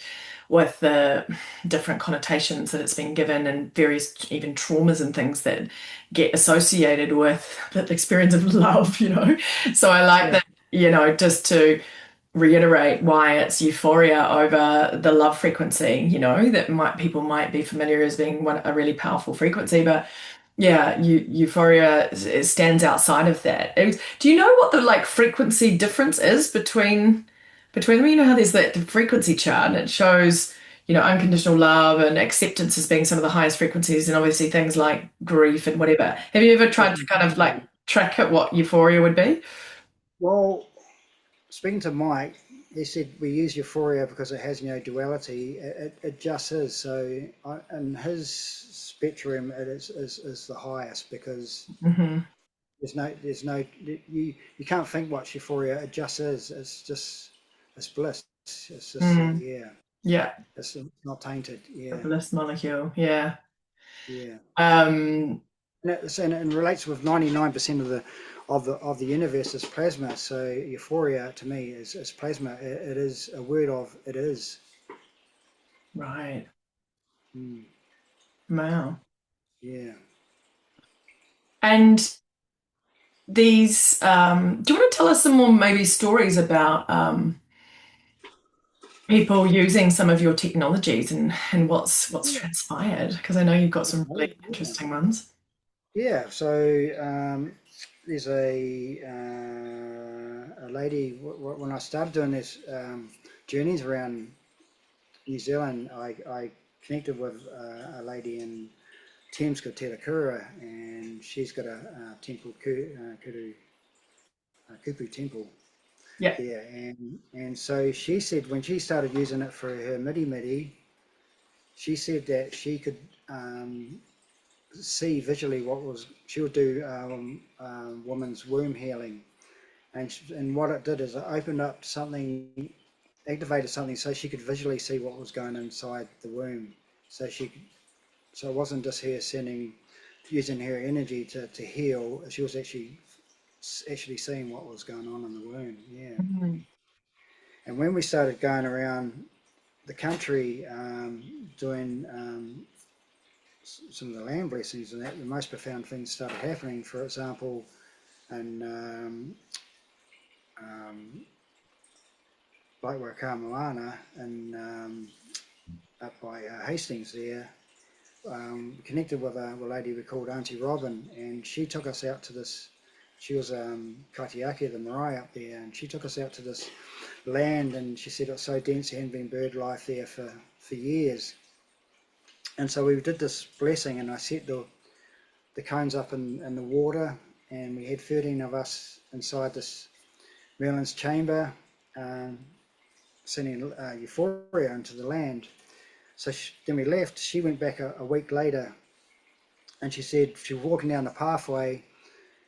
with the different connotations that it's been given, and various even traumas and things that get associated with the experience of love, you know. So I like yeah, that, just to reiterate why it's euphoria over the love frequency, that people might be familiar as being a really powerful frequency, but Yeah, Euphoria it stands outside of that. Do you know what the like frequency difference is between them? You know how there's that frequency chart and it shows, unconditional love and acceptance as being some of the highest frequencies, and obviously things like grief and whatever. Have you ever tried to kind of like track it what Euphoria would be? Well, speaking to Mike, he said we use euphoria because it has no duality. It just is. So in his spectrum, is the highest because Hmm. there's no you can't think what's euphoria. It just is. It's bliss. It's just Mm. yeah. Yeah, It's not tainted. the Yeah, bliss molecule. Yeah. yeah. Um, And it relates with 99% of the universe is plasma. So euphoria to me is plasma. It is a word of it is. right. Mm, Wow. yeah. And do you want to tell us some more maybe stories about people using some of your technologies and what's Yeah. transpired? Because I know you've got some really Okay. Yeah. interesting ones. Yeah. So there's a lady when I started doing this journeys around New Zealand. I connected with a lady in Thames called Te Kura, and she's got a temple, Kupu temple Yeah. there, and so she said when she started using it for her midi, she said that she could see visually what was she would do woman's womb healing, and what it did is it opened up something, activated something, so she could visually see what was going inside the womb, so so it wasn't just her using her energy to heal. She was actually seeing what was going on in the womb. Yeah. Mhm. And when we started going around the country doing some of the land blessings and that, the most profound things started happening. For example, in like Moana and up by Hastings there, connected with a lady we called Auntie Robin, and she took us out to this. She was Kaitiaki, the marae up there, and she took us out to this land, and she said it was so dense there hadn't been bird life there for years. And so we did this blessing, and I set the cones up in the water, and we had 13 of us inside this Merlin's chamber, um, sending euphoria into the land. So then we left. She went back a week later, and she said she was walking down the pathway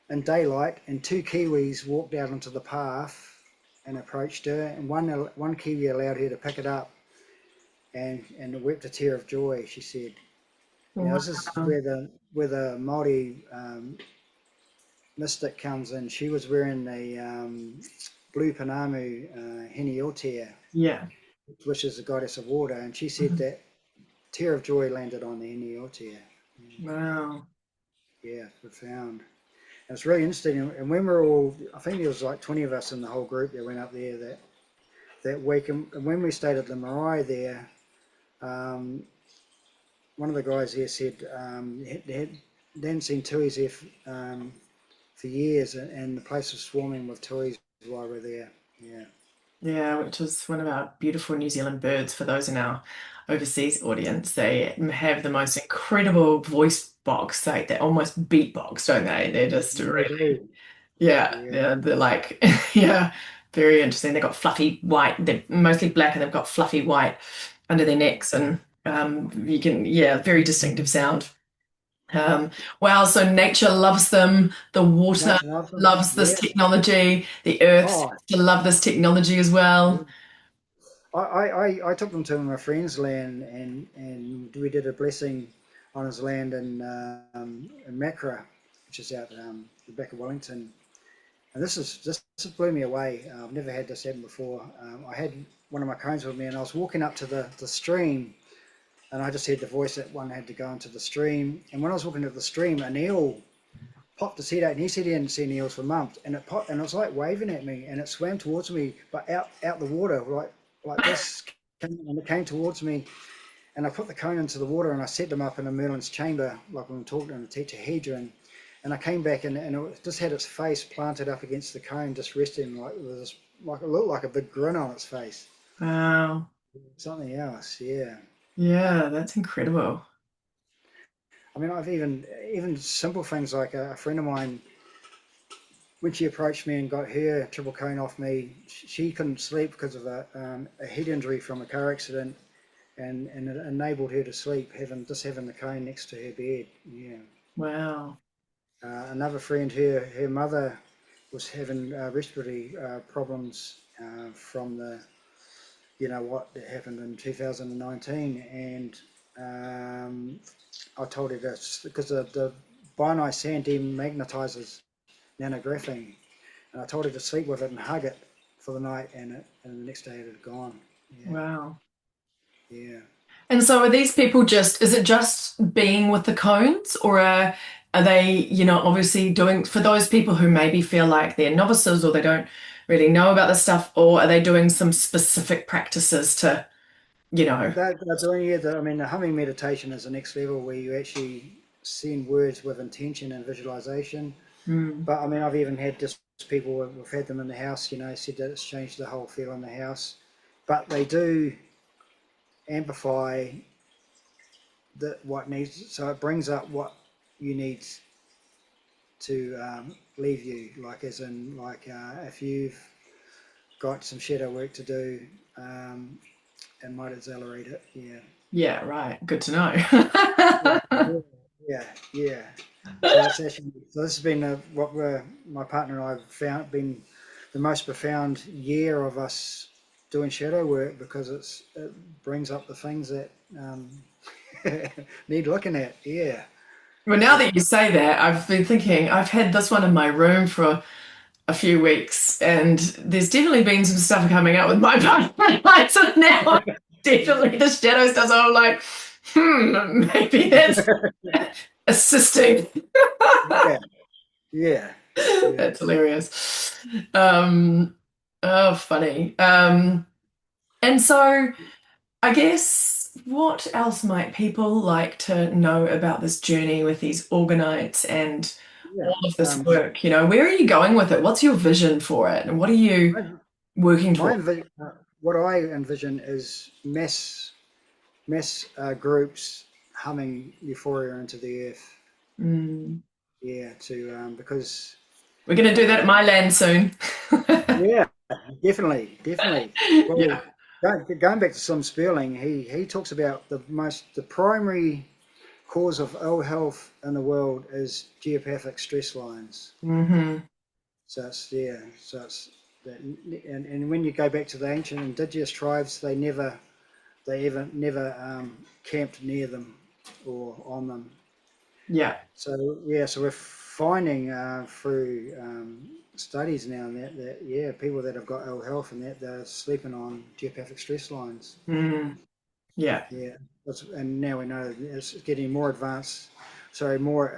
in daylight, and two Kiwis walked out onto the path and approached her, and one Kiwi allowed her to pick it up, and wept a tear of joy. She said, this is Wow. where the Māori mystic comes in. She was wearing a blue panamu Heniotea, Yeah. which is the goddess of water, and she said Mhm. that tear of joy landed on the Heniotea. Wow. Yeah, profound. And it's really interesting. And when we're all, I think there was like 20 of us in the whole group that went up there that week. And when we stayed at the marae there, um, one of the guys there said they hadn't seen tuis there for years, and the place was swarming with tuis while we were there. Yeah. Yeah, which is one of our beautiful New Zealand birds for those in our overseas audience. They have the most incredible voice box, like they almost beatbox, don't they? They're just They really, do. yeah, Yeah. yeah, they're like, yeah, very interesting. They've got fluffy white, they're mostly black and they've got fluffy white under their necks, and you can, yeah, very distinctive sound. Um, wow, so nature loves them, the water Nature loves them. loves this Yeah. technology, the earth seems Oh, to love this technology as yeah. well. I took them to my friend's land, and we did a blessing on his land in Makra, which is out the back of Wellington. And this blew me away. I've never had this happen before. I had one of my cones with me, and I was walking up to the stream, and I just heard the voice that one had to go into the stream. And when I was walking to the stream, an eel popped his head out, and he said he hadn't seen eels for months, and it was like waving at me, and it swam towards me, but out the water, like this, and it came towards me, and I put the cone into the water and I set them up in a Merlin's chamber, like when we talked in the tetrahedron. And I came back and it just had its face planted up against the cone, just resting like with this, like it looked like a big grin on its face. Wow. Something else, yeah. Yeah, that's incredible. I mean, I've even simple things like a friend of mine, when she approached me and got her triple cone off me, she couldn't sleep because of a head injury from a car accident, and it enabled her to sleep having the cone next to her bed. Yeah. Wow. Another friend, her mother was having respiratory problems from the, what happened in 2019, and I told her that because the Binai sand demagnetizes nanographene, and I told her to sleep with it and hug it for the night, and the next day it had gone. Yeah, Wow. yeah. And so are these people just, is it just being with the cones, or are they, obviously doing, for those people who maybe feel like they're novices or they don't really know about this stuff, or are they doing some specific practices to, you know? They're doing, yeah. I mean, the humming meditation is the next level where you actually send words with intention and visualization. Mm, But I mean, I've even had just people, we've had them in the house, said that it's changed the whole feel in the house. But they do amplify what needs, so it brings up what you need to leave you, like as in, like if you've got some shadow work to do, it might accelerate it. Yeah. yeah, right. Good to know. Yeah, yeah, yeah. So that's actually, so this has been my partner and I have found been the most profound year of us doing shadow work, because it brings up the things that need looking at. Yeah, Well, now yeah. that you say that, I've been thinking, I've had this one in my room for a few weeks, and there's definitely been some stuff coming up with my partner. So now definitely the shadow stuff. So I'm like, maybe that's assisting. Yeah, yeah, yeah, That's hilarious. Um, oh, funny. And so I guess what else might people like to know about this journey with these organites and yeah. all of this Um, work? Where are you going with it? What's your vision for it? And what are you my, working my toward? what I envision is mass groups humming euphoria into the earth. Mm. Yeah, to because We're going to do that at my land soon. yeah, definitely, definitely. Well, Yeah. going back to Slim Sperling, he talks about the primary cause of ill health in the world is geopathic stress lines. Hmm. So it's yeah, so it's that, and when you go back to the ancient indigenous tribes, they never camped near them or on them. Yeah. So yeah, so we're finding through studies now that yeah, people that have got ill health and that they're sleeping on geopathic stress lines. Mm. Yeah. Yeah, and now we know it's getting more advanced, sorry, more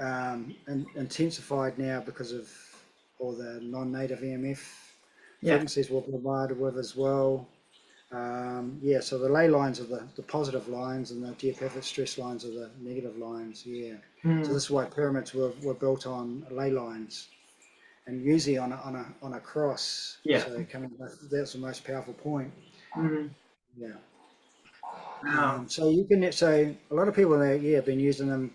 intensified now because of all the non-native EMF Yeah. frequencies we're bombarded with as well. Yeah, so the ley lines are the positive lines, and the geopathic stress lines are the negative lines. Yeah, so Mm. this is why pyramids were built on ley lines, and usually on a cross. Yeah. So that's the most powerful point. Mm. Yeah. Wow. So you can so a lot of people have been using them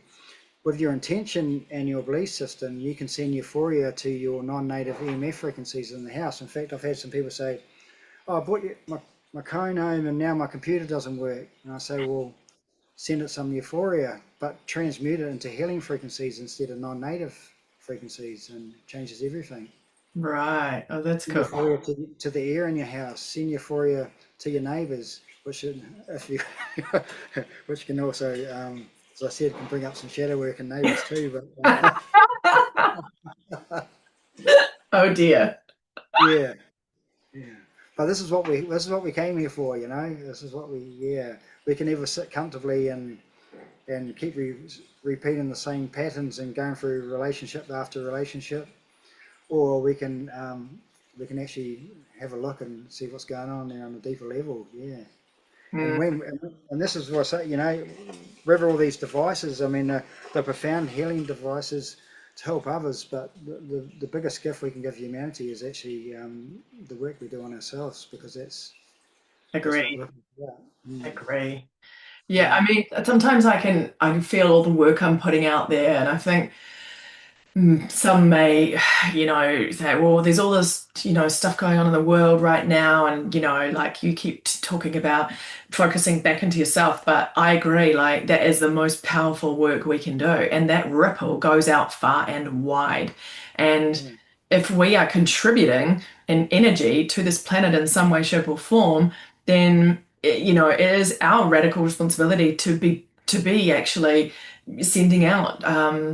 with your intention and your belief system. You can send euphoria to your non-native EMF frequencies in the house. In fact, I've had some people say, "Oh, I bought my cone home and now my computer doesn't work." And I say, "Well, send it some euphoria, but transmute it into healing frequencies instead of non-native frequencies, and changes everything." Right. Oh, that's Send cool. euphoria to the air in your house. Send euphoria to your neighbours, if you, which can also, as I said, can bring up some shadow work in neighbours too. But Oh dear. yeah, yeah. But this is what we came here for. This is what we can either sit comfortably and keep repeating the same patterns and going through relationship after relationship, or we can actually have a look and see what's going on there on a deeper level. Yeah. And when and this is what I say, with all these devices, I mean, the profound healing devices to help others, but the biggest gift we can give humanity is actually the work we do on ourselves, because that's what Agree. life is about. Mm, Agree. Yeah, I mm, mean, sometimes I can feel all the work I'm putting out there, and I think some may, say, well, there's all this, stuff going on in the world right now, and like you keep talking about focusing back into yourself, but I agree, like that is the most powerful work we can do, and that ripple goes out far and wide, and yeah, if we are contributing an energy to this planet in some way, shape, or form, then it is our radical responsibility to be actually sending out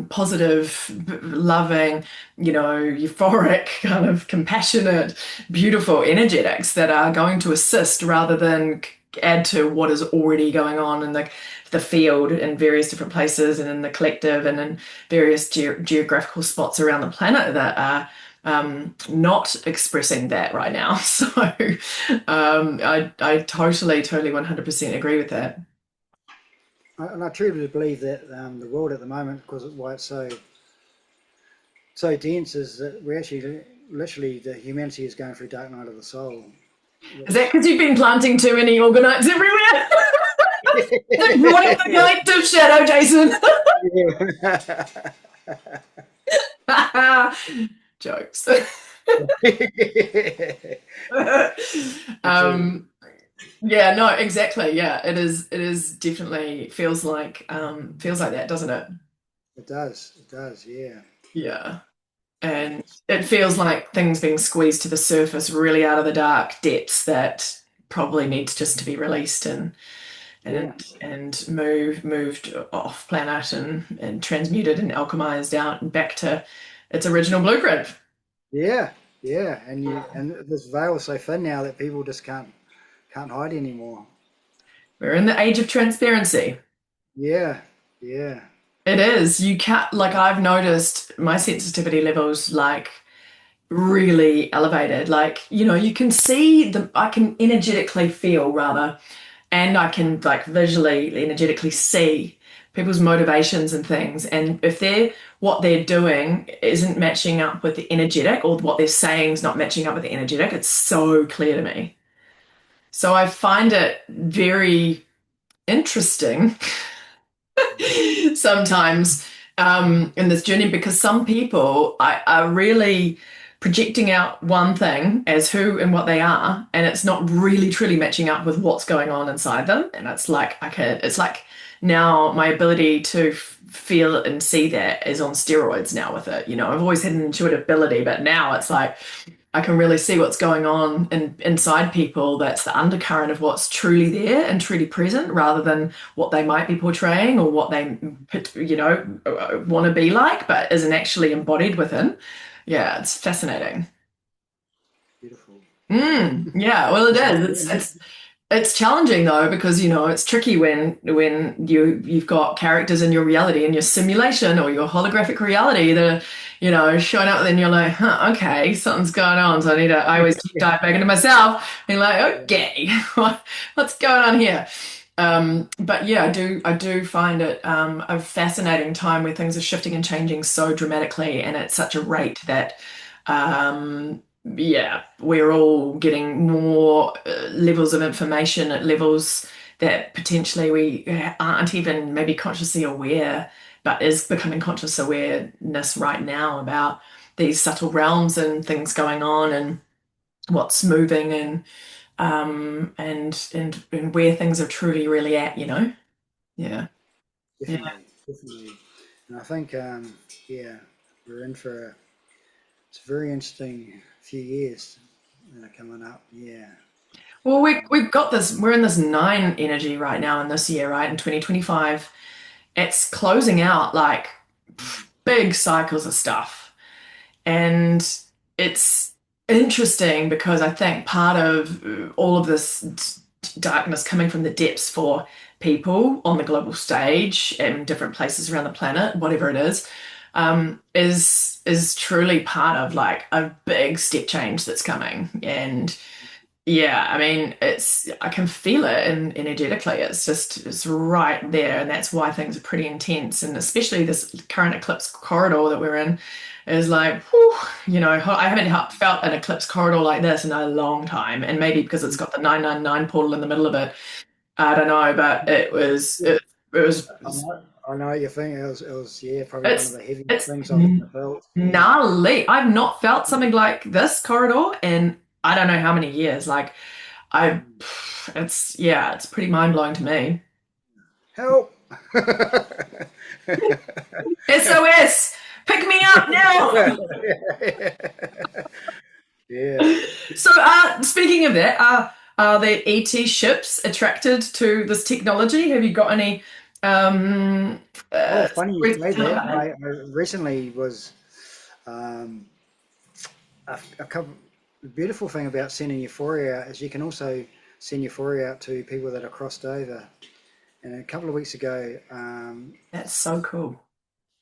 positive, loving, euphoric, kind of compassionate, beautiful energetics that are going to assist rather than add to what is already going on in the field in various different places and in the collective and in various geographical spots around the planet that are not expressing that right now. So I totally, totally 100% agree with that. and I truly believe that the world at the moment, because why it's so dense, is that we actually literally the humanity is going through dark night of the soul, Is that which because you've been planting too many organites everywhere? They brought out the collective shadow, Jason. yeah. Jokes. Actually, um, yeah, no, exactly. Yeah, it is. It is definitely feels like that, doesn't it? it does. It does. Yeah. Yeah, and it feels like things being squeezed to the surface, really out of the dark depths that probably needs just to be released and Yeah. and moved off planet and transmuted and alchemized out and back to its original blueprint. Yeah. Yeah. And this veil is so thin now that people just can't hide anymore. We're in the age of transparency. Yeah. Yeah. It is. You can't, like, I've noticed my sensitivity levels like really elevated. Like, you can I can energetically feel rather, and I can like visually, energetically see people's motivations and things. And if what they're doing isn't matching up with the energetic, or what they're saying is not matching up with the energetic, it's so clear to me. So I find it very interesting sometimes in this journey because some people are really projecting out one thing as who and what they are, and it's not really truly matching up with what's going on inside them. And it's like it's like now my ability to feel and see that is on steroids now with it. I've always had an intuitive ability, but now it's like I can really see what's going on inside people. That's the undercurrent of what's truly there and truly present, rather than what they might be portraying or what they, want to be like, but isn't actually embodied within. Yeah, it's fascinating. Beautiful. Yeah, well, it It's is. It's challenging though because it's tricky when you've got characters in your reality, in your simulation or your holographic reality that are showing up. Then you're like, huh, okay, something's going on. So I always dive back into myself and like, yeah. okay, what's going on here? But yeah, I do find it a fascinating time where things are shifting and changing so dramatically and at such a rate that yeah, we're all getting more levels of information at levels that potentially we aren't even maybe consciously aware, but is becoming conscious awareness right now about these subtle realms and things going on and what's moving and where things are truly really at. Yeah. Yeah. Definitely. Definitely. And I think, yeah, we're in for it's a very interesting few years that are coming up. Yeah. Well, we've got this. We're in this nine energy right now in this year, right? In 2025, it's closing out like big cycles of stuff. And it's interesting because I think part of all of this darkness coming from the depths for people on the global stage in different places around the planet, whatever it is truly part of like a big step change that's coming. And Yeah, I mean, I can feel it energetically. It's right there, and that's why things are pretty intense. And especially this current eclipse corridor that we're in is like, whew, I haven't felt an eclipse corridor like this in a long time. And maybe because it's got the 999 portal in the middle of it, I don't know, but it was I know what you're thinking. It was yeah, probably one of it's the heaviest it's things I've ever felt. Yeah. gnarly. I've not felt something like this corridor in I don't know how many years. Like I, Mm. it's yeah, it's pretty mind blowing to me. Help! SOS, pick me up now. Yeah. So, speaking of that, are the ET ships attracted to this technology? Have you got any Oh, funny you stories to say tell that. about it? I recently was um, a couple. The beautiful thing about sending Euphoria out is you can also send Euphoria out to people that are crossed over. And a couple of weeks ago, That's so cool.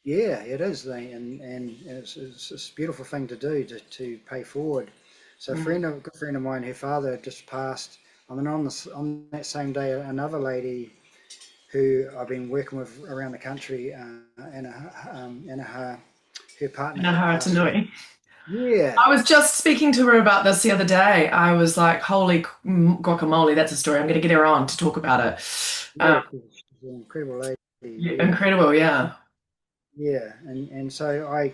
yeah, it is, and it's a beautiful thing to do to pay forward. So Mm. a good friend of mine, her father had just passed. I mean, on that same day, another lady who I've been working with around the country, and her partner had Nahara passed away. Tanui. Yeah, I was just speaking to her about this the other day. I was like, holy guacamole, that's a story. I'm going to get her on to talk about it. Um, yeah, she's an incredible lady. yeah, Yeah, incredible, yeah. yeah, and so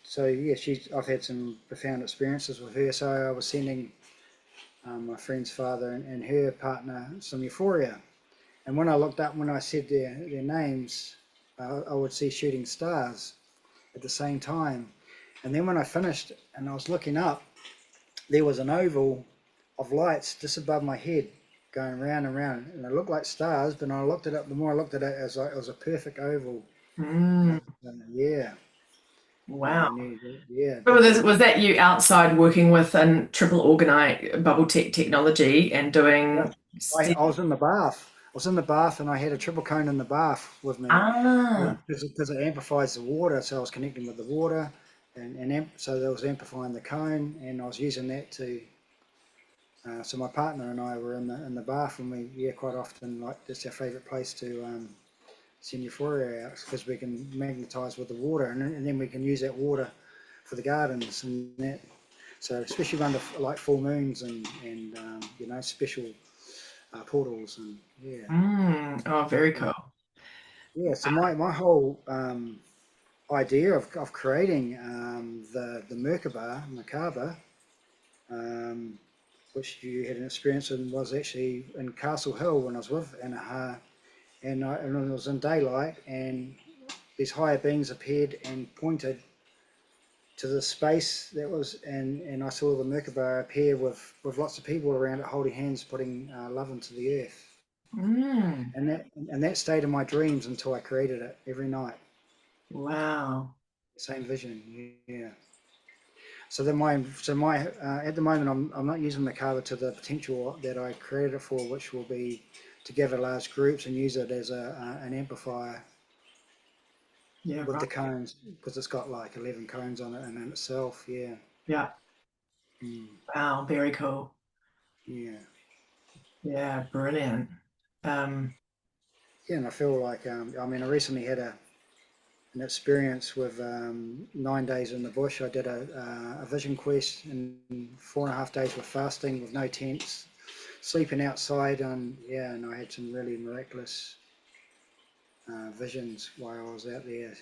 so yeah, I've had some profound experiences with her. So I was sending my friend's father and her partner some Euphoria. And when I looked up, when I said their names, I would see shooting stars at the same time. And then when I finished and I was looking up, there was an oval of lights just above my head going round and round. And it looked like stars, but when I looked it up, the more I looked at it, it was a perfect oval. Mm, Yeah. wow. Yeah, So definitely. was that you outside working with an triple organite bubble tech technology and Yeah. doing I was in the bath. I was in the bath and I had a triple cone in the bath with me ah, because it amplifies the water. So I was connecting with the water so that was amplifying the cone and I was using that to. So my partner and I were in the bath and we quite often like that's our favourite place to send euphoria out because we can magnetise with the water and then we can use that water for the gardens and that. So especially under like full moons and special portals and yeah. oh, very cool. Yeah, so my whole idea of creating the Merkabah, um, which you had an experience in, was actually in Castle Hill when I was with Anaha, and it was in daylight, and these higher beings appeared and pointed to the space that was, and I saw the Merkabah appear with lots of people around it holding hands, putting love into the earth. Mm, And that stayed in my dreams until I created it every night. wow. Same vision, yeah. So my at the moment I'm not using the Merkaba to the potential that I created it for, which will be to gather large groups and use it as an amplifier Yeah, with right. the cones because it's got like 11 cones on it and in itself. Yeah, Yeah. mm, Wow, very cool. yeah, Yeah, brilliant. Um, yeah. And I feel like I mean I recently had an experience with 9 days in the bush. I did a vision quest in 4.5 days with fasting with no tents, sleeping outside, and I had some really miraculous visions while I was out there.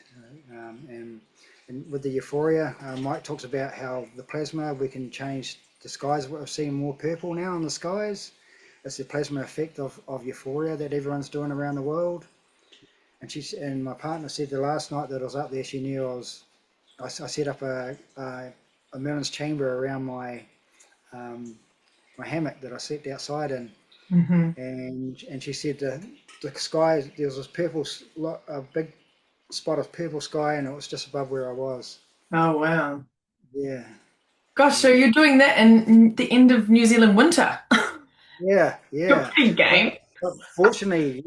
And with the euphoria, Mike talks about how the plasma we can change the skies. We're seeing more purple now in the skies. It's the plasma effect of euphoria that everyone's doing around the world. And my partner said the last night that I was up there, she knew I set up a Merlin's chamber around my hammock that I slept outside in, mhm. and she said the sky there was this a big spot of purple sky, and it was just above where I was. Oh, wow. Yeah, Gosh, so yeah, you're doing that in the end of New Zealand winter. yeah, You're yeah. pretty But, game. but fortunately,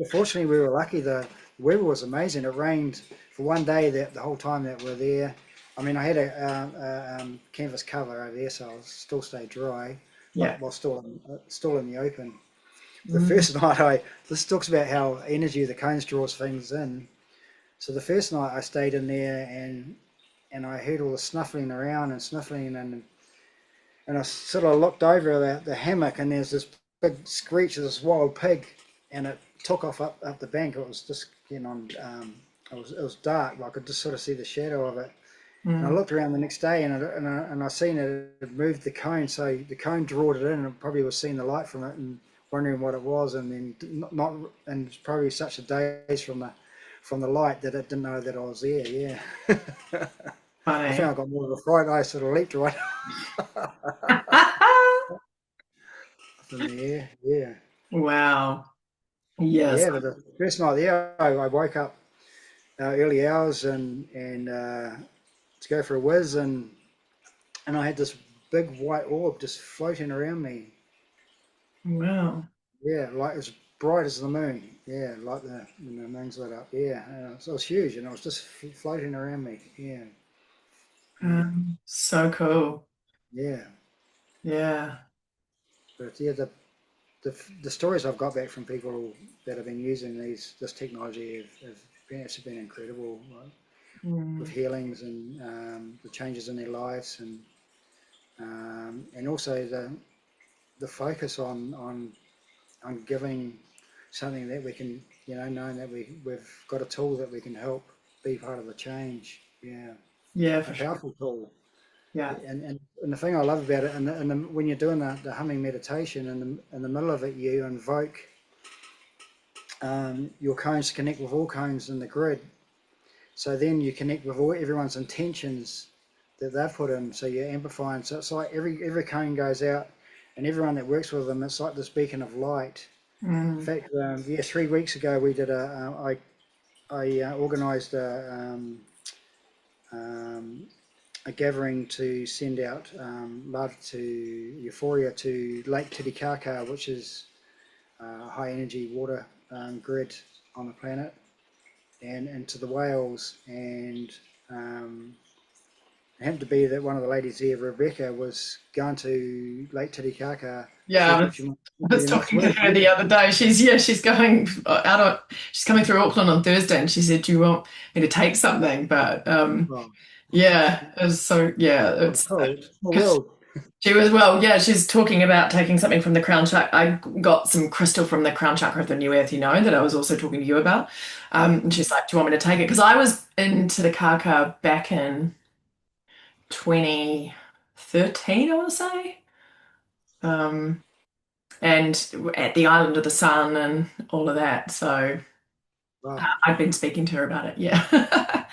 we were lucky. The weather was amazing. It rained for one day that the whole time that we're there. I mean, I had a canvas cover over there, so I still stayed dry. Yeah. while still in the open. The Mm. first this talks about how energy of the cones draws things in. So the first night I stayed in there and I heard all the snuffling around and sniffling and I sort of looked over the hammock and there's this big screech of this wild pig and it took off up the bank. It was just getting on. It was dark. I could just sort of see the shadow of it. And I Mm. looked around the next day and I seen it had moved the cone, so the cone drawed it in and probably was seeing the light from it and wondering what it was, and then not and it's probably such a daze from the light that it didn't know that I was there. Yeah, I think Funny. I got more of a fright. I sort of leaped right up in the air. Yeah, Wow. Yes. yeah. But the first night there, I woke up early hours and to go for a whiz and I had this big white orb just floating around me. Wow. Yeah, like as bright as the moon. Yeah, like when the moon's lit up. Yeah, so it was huge, and it was just floating around me. Yeah, yeah, So cool. yeah. Yeah. But yeah, the stories I've got back from people that have been using this technology have been incredible, like, with Mm. healings and the changes in their lives, and also the focus on giving something that we can, knowing that we've got a tool that we can help be part of the change. Yeah, Yeah, a for sure. powerful tool. Yeah. And the thing I love about it, when you're doing the humming meditation, in the middle of it, you invoke your cones to connect with all cones in the grid. So then you connect with everyone's intentions that they've put in. So you're amplifying. So it's like every cone goes out, and everyone that works with them, it's like this beacon of light. In Mm. fact, yeah, 3 weeks ago we did I organised um, a gathering to send out love to Euphoria to Lake Titicaca, which is a high energy water grid on the planet, and to the whales. And um, it happened to be that one of the ladies there, Rebecca, was going to Lake Titicaca. She Yeah, thought she might I be was there next talking to week. her the Yeah. other day. She's going out on, she's coming through Auckland on Thursday and she said, "Do you want me to take something?" But Oh, yeah, yeah, oh, it's cool. Small because world. she was, well, yeah, she's talking about taking something from the crown chakra. I got some crystal from the crown chakra of the new earth, that I was also talking to you about. And she's like, "Do you want me to take it?" Because I was into the Kaka back in 2013, I want to say. Um, and at the Island of the Sun and all of that. So Wow. I've been speaking to her about it. Yeah.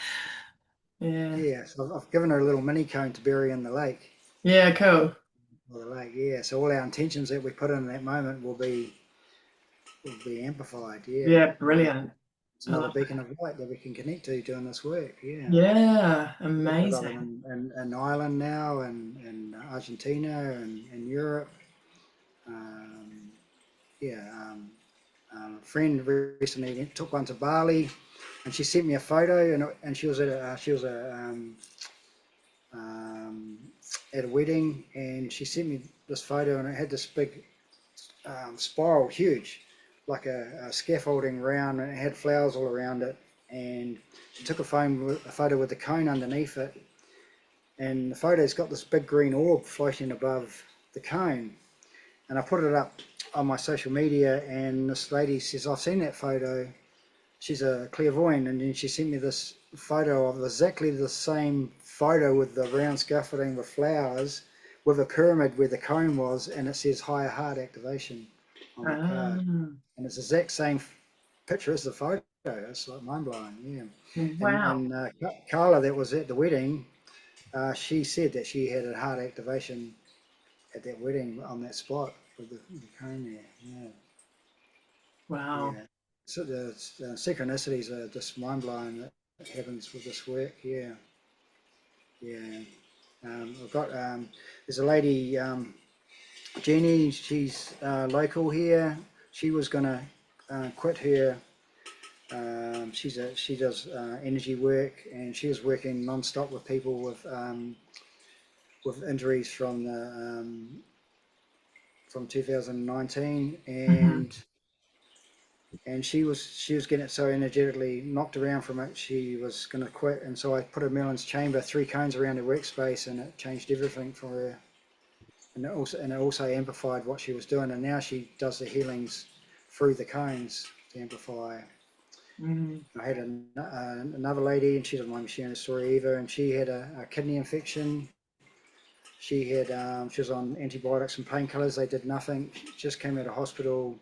Yeah. Yeah, so I've given her a little mini cone to bury in the lake. Yeah, cool. Or the lake, yeah. So all our intentions that we put in that moment will be amplified. Yeah, Yeah, yeah. brilliant. It's I another love beacon it. of light that we can connect to doing this work. Yeah. Yeah, I've got them amazing. in Ireland now, and Argentina, and Europe. Um, yeah. A friend recently took one to Bali, and she sent me a photo, and um, at a wedding, and she sent me this photo, and it had this big spiral, huge, like a scaffolding round, and it had flowers all around it. And she took a photo with the cone underneath it, and the photo's got this big green orb floating above the cone. And I put it up on my social media, and this lady says, "I've seen that photo." She's a clairvoyant, and then she sent me this photo of exactly the same photo with the round scaffolding with flowers, with a pyramid where the cone was, and it says higher heart activation on the card. Um, And it's the exact same picture as the photo. It's like mind blowing, yeah. And wow. and Carla, that was at the wedding, she said that she had a heart activation at that wedding on that spot with the cone there. Yeah, Wow. yeah. So the synchronicities are just mind blowing that happens with this work. Yeah, yeah. I've got there's a lady, Jeannie. She's local here. She was gonna quit her. She does energy work, and she was working non-stop with people with injuries from from 2019, Mm-hmm. and she was getting it so energetically knocked around from it, she was going to quit. And so I put a Merlin's chamber, 3 cones around her workspace, and it changed everything for her. And it also amplified what she was doing. And now she does the healings through the cones to amplify. Mm. I had another lady, and she doesn't mind me sharing the story either. And she had a kidney infection. She was on antibiotics and painkillers. They did nothing. She just came out of hospital,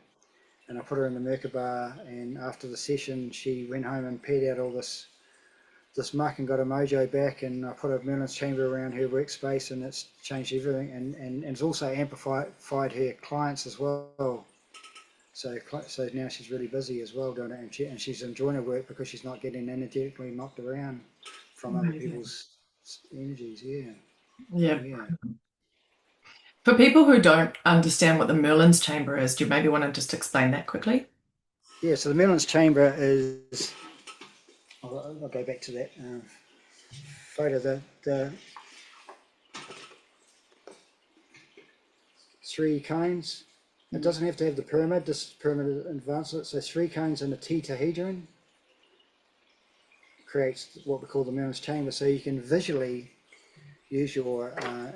and I put her in the Merkabah. And after the session, she went home and paired out all this muck and got her mojo back. And I put a Merlin's chamber around her workspace, and it's changed everything. And it's also amplified her clients as well. So now she's really busy as well doing it, and she's enjoying her work because she's not getting energetically knocked around from other Amazing. people's energies. Yeah, Yeah. yeah, For people who don't understand what the Merlin's chamber is, do you maybe want to just explain that quickly? yeah. So the Merlin's chamber is. I'll go back to that photo. The 3 cones. It doesn't have to have the pyramid. This pyramid advances it. So 3 cones and a tetrahedron creates what we call the Merlin's chamber. So you can visually use your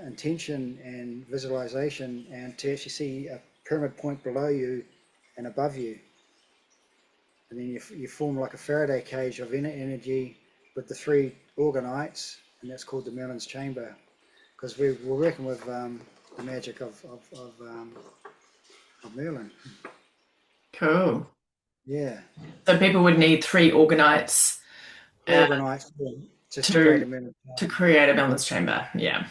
intention and visualization and to actually see a pyramid point below you and above you. And then you form like a Faraday cage of inner energy with the 3 organites, and that's called the Merlin's chamber, because we're working with the magic of Merlin. Cool. Yeah, So people would need 3 organites uh, organites to create a to Merlin to chamber. create a balance chamber. Yeah.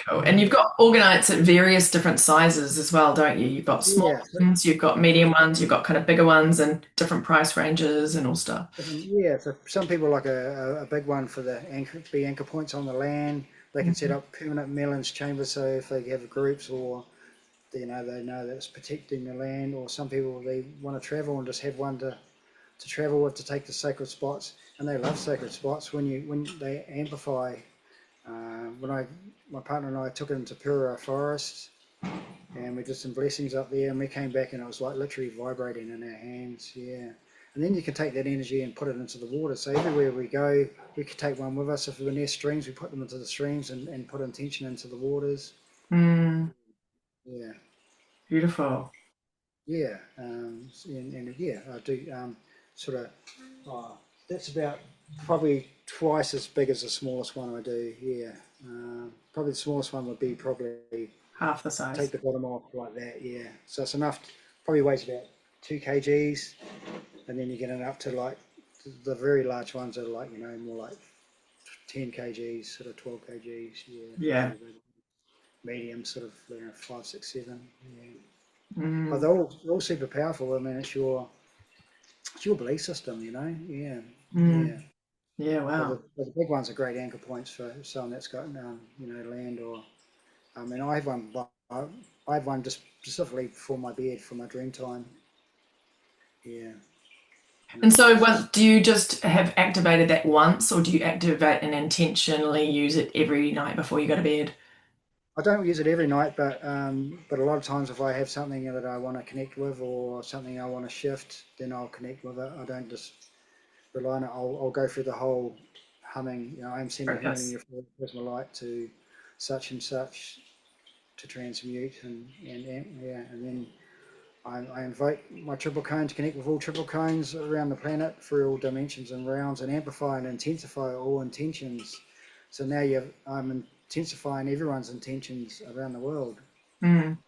Cool. And you've Yeah, got organites at various different sizes as well, don't you? You've got small yeah. ones, you've got medium ones, you've got kind of bigger ones and different price ranges and all stuff. Yeah, for some people, like a big one for the anchor points on the land. They can set Mhm. up permanent Merlin's chambers, so if they have groups, or they know that it's protecting the land. Or some people, they want to travel and just have one to travel with, to take to sacred spots, and they love sacred spots. When they amplify, when I my partner and I took it into Pura Forest, and we did some blessings up there, and we came back, and it was like literally vibrating in our hands. Yeah. And then you can take that energy and put it into the water. So everywhere we go, we could take one with us. If we're near streams, we put them into the streams, and put intention into the waters. Mm, Yeah, beautiful. yeah, and yeah, I do sort of. That's about probably twice as big as the smallest one I do. Yeah, probably the smallest one would be probably Half the take size. the bottom off like that. Yeah, so it's enough. Probably weighs about 2 kgs, and then you get it up to like the very large ones are like more like 10 kgs, sort of 12 kgs. Yeah, Yeah. really, really medium, sort of 5, 6, 7. Yeah, but Mm, they're all super powerful. I mean, it's your belief system. Yeah, yeah. mm, yeah, But wow. the big ones are great anchor points for someone that's got land. Or I mean, I have one just specifically for my bed, for my dream time. Yeah, And so it's just, do you just have activated that once or do you activate and intentionally use it every night before you go to bed? I don't use it every night, but a lot of times if I have something that I want to connect with, or something I want to shift, then I'll connect with it. I don't just rely on it. I'll go through the whole humming. I'm sending healing Focus. your plasma light to such and such to transmute, and yeah, and then I invite my triple cone to connect with all triple cones around the planet through all dimensions and realms, and amplify and intensify all intentions. So now I'm intensifying everyone's intentions around the world. Mm,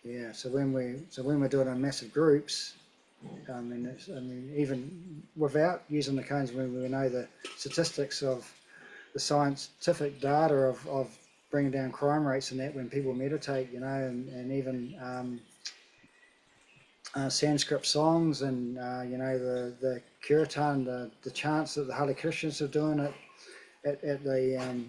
Yeah. So when we're doing it in massive groups, even without using the cones, when we know the statistics of the scientific data of bringing down crime rates, and that when people meditate, and even Sanskrit songs, and the kirtan, the chants that the Hare Krishnas are doing at the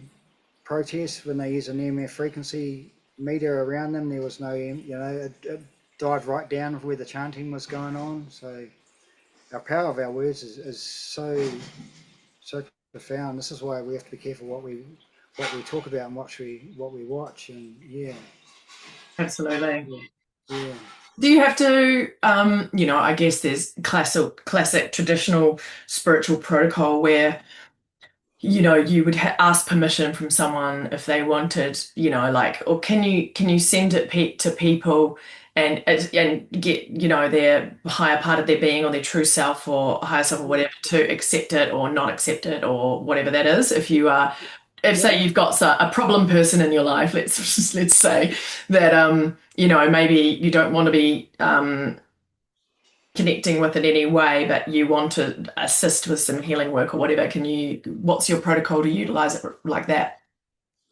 protests, when they use a near frequency meter around them, there was no, it died right down where the chanting was going on. So our power of our words is so profound. This is why we have to be careful what we talk about and what we watch. And yeah, Absolutely. Yeah, yeah, Do you have to, I guess there's classic traditional spiritual protocol where you would ask permission from someone if they wanted, like, or can you send it to people and get, their higher part of their being or their true self or higher self or whatever to accept it or not accept it or whatever that is. If yeah. say you've got a problem person in your life, let's say that maybe you don't want to be connecting with in any way, but you want to assist with some healing work or whatever, what's your protocol to utilize it like that?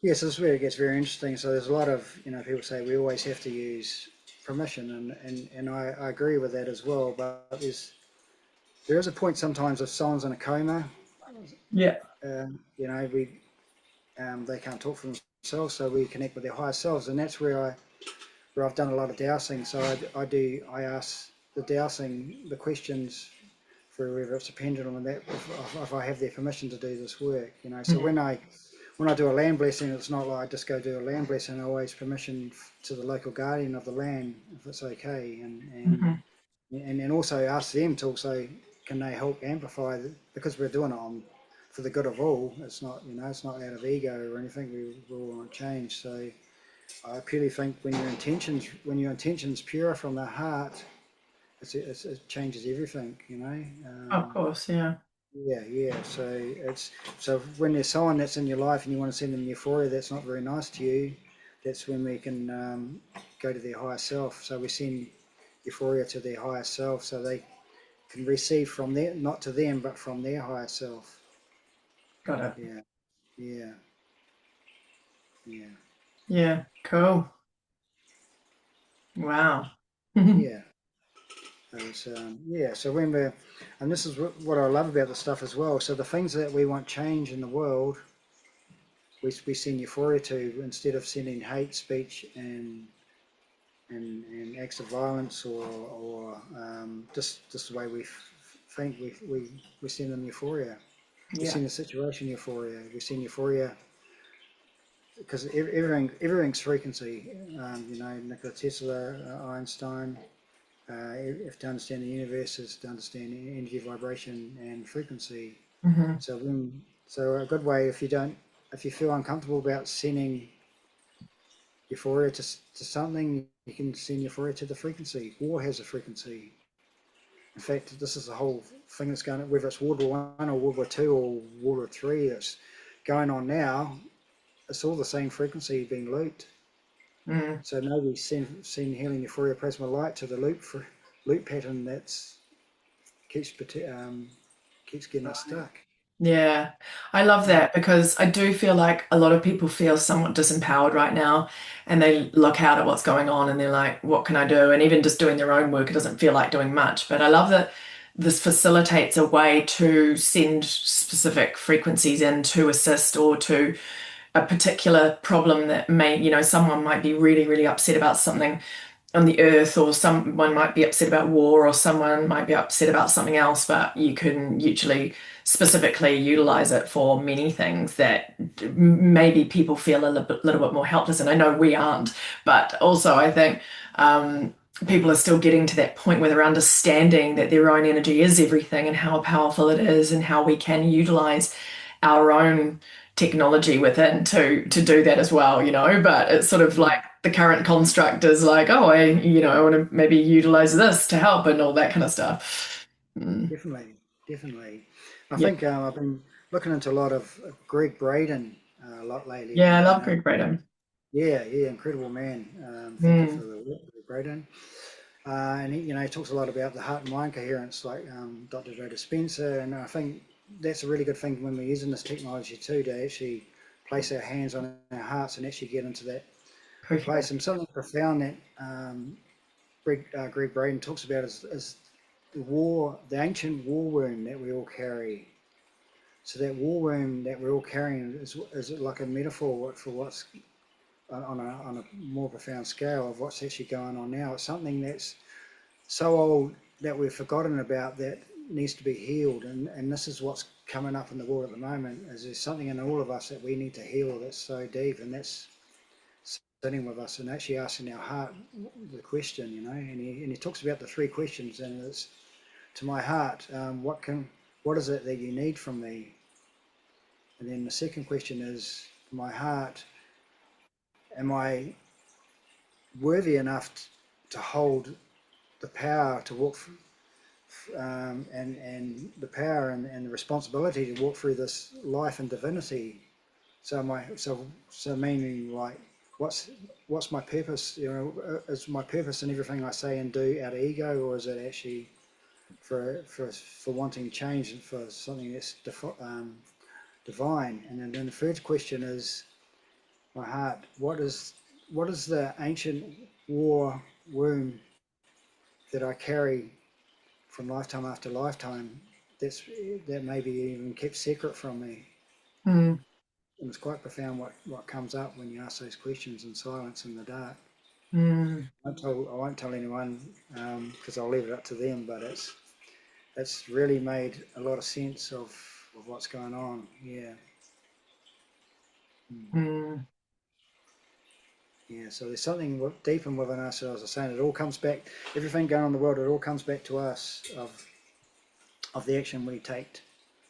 Yes, this is where it gets very interesting. So there's a lot of, people say we always have to use permission, and I agree with that as well. But there is a point sometimes if someone's in a coma, Yeah. we they can't talk for themselves, so we connect with their higher selves, and that's where I've done a lot of dowsing. So I ask the dowsing the questions for whether it's a pendulum and that if I have their permission to do this work. So Mm. when I do a land blessing, it's not like I just go do a land blessing. I always permission to the local guardian of the land if it's okay, Mhm. and also ask them to also can they help amplify because we're doing it for the good of all. It's not it's not out of ego or anything. We all want change. So I purely think when your intentions pure from the heart, it changes everything. Of course, yeah. Yeah, yeah. So when there's someone that's in your life and you want to send them euphoria that's not very nice to you, that's when we can go to their higher self. So we send euphoria to their higher self, so they can receive from their not to them but from their higher self. Got it. Yeah, yeah, yeah, Yeah, cool. Wow. yeah. Yeah. So when we're, and this is what I love about the stuff as well. So the things that we want change in the world, we send euphoria to instead of sending hate speech and acts of violence or just the way we think we send them euphoria. We Yeah. send the situation euphoria. We send euphoria because everything's frequency. Nikola Tesla, Einstein. If to understand the universe is to understand energy, vibration, and frequency. Hmm. So a good way if you feel uncomfortable about sending euphoria to something, you can send euphoria to the frequency. War has a frequency. In fact, this is the whole thing that's going on, whether it's World War One or World War Two or World War Three that's going on now. It's all the same frequency being looped. Mm. So maybe send healing euphoria plasma light to the loop pattern that's keeps keeps getting us stuck. Yeah, I love that because I do feel like a lot of people feel somewhat disempowered right now and they look out at what's going on and they're like, what can I do? And even just doing their own work, it doesn't feel like doing much. But I love that this facilitates a way to send specific frequencies in to assist or to a particular problem that someone might be really, really upset about something on the earth, or someone might be upset about war, or someone might be upset about something else, but you can usually specifically utilize it for many things that maybe people feel a little bit more helpless. And I know we aren't, but also I think people are still getting to that point where they're understanding that their own energy is everything and how powerful it is and how we can utilize our own technology within to do that as well, but it's sort of like the current construct is like, oh, I want to maybe utilize this to help and all that kind of stuff. Mm. Definitely, definitely. I Yeah. think I've been looking into a lot of Greg Braden a lot lately. Yeah, I love Greg Braden. Yeah, yeah, incredible man. Thank you for Mm. the work, Greg Braden. And he talks a lot about the heart and mind coherence, like Dr. Joe Dispenza. And I think that's a really good thing when we're using this technology too, to actually place our hands on our hearts and actually get into that place. Coherence. And something profound that Greg Braden talks about is the ancient war wound that we all carry. So that war wound that we're all carrying is like a metaphor for what's on a more profound scale of what's actually going on now. It's something that's so old that we've forgotten about that needs to be healed, and this is what's coming up in the world at the moment. Is there's something in all of us that we need to heal that's so deep, and that's sitting with us and actually asking our heart the question, and he talks about the three questions, and it's to my heart, what is it that you need from me? And then the second question is, my heart, am I worthy enough to hold the power to walk and the power and the responsibility to walk through this life and divinity. So meaning like what's what's my purpose? Is my purpose in everything I say and do out of ego, or is it actually for wanting change and for something that's divine? And then the third question is my heart. What is the ancient war wound that I carry from lifetime after lifetime that maybe even kept secret from me. Mm, And it's quite profound what comes up when you ask those questions in silence in the dark. mm, I won't tell anyone because I'll leave it up to them. But it's really made a lot of sense of what's going on. Yeah, mm. yeah. So there's something deep and within us. As I was saying, it all comes back. Everything going on in the world, it all comes back to us of the action we take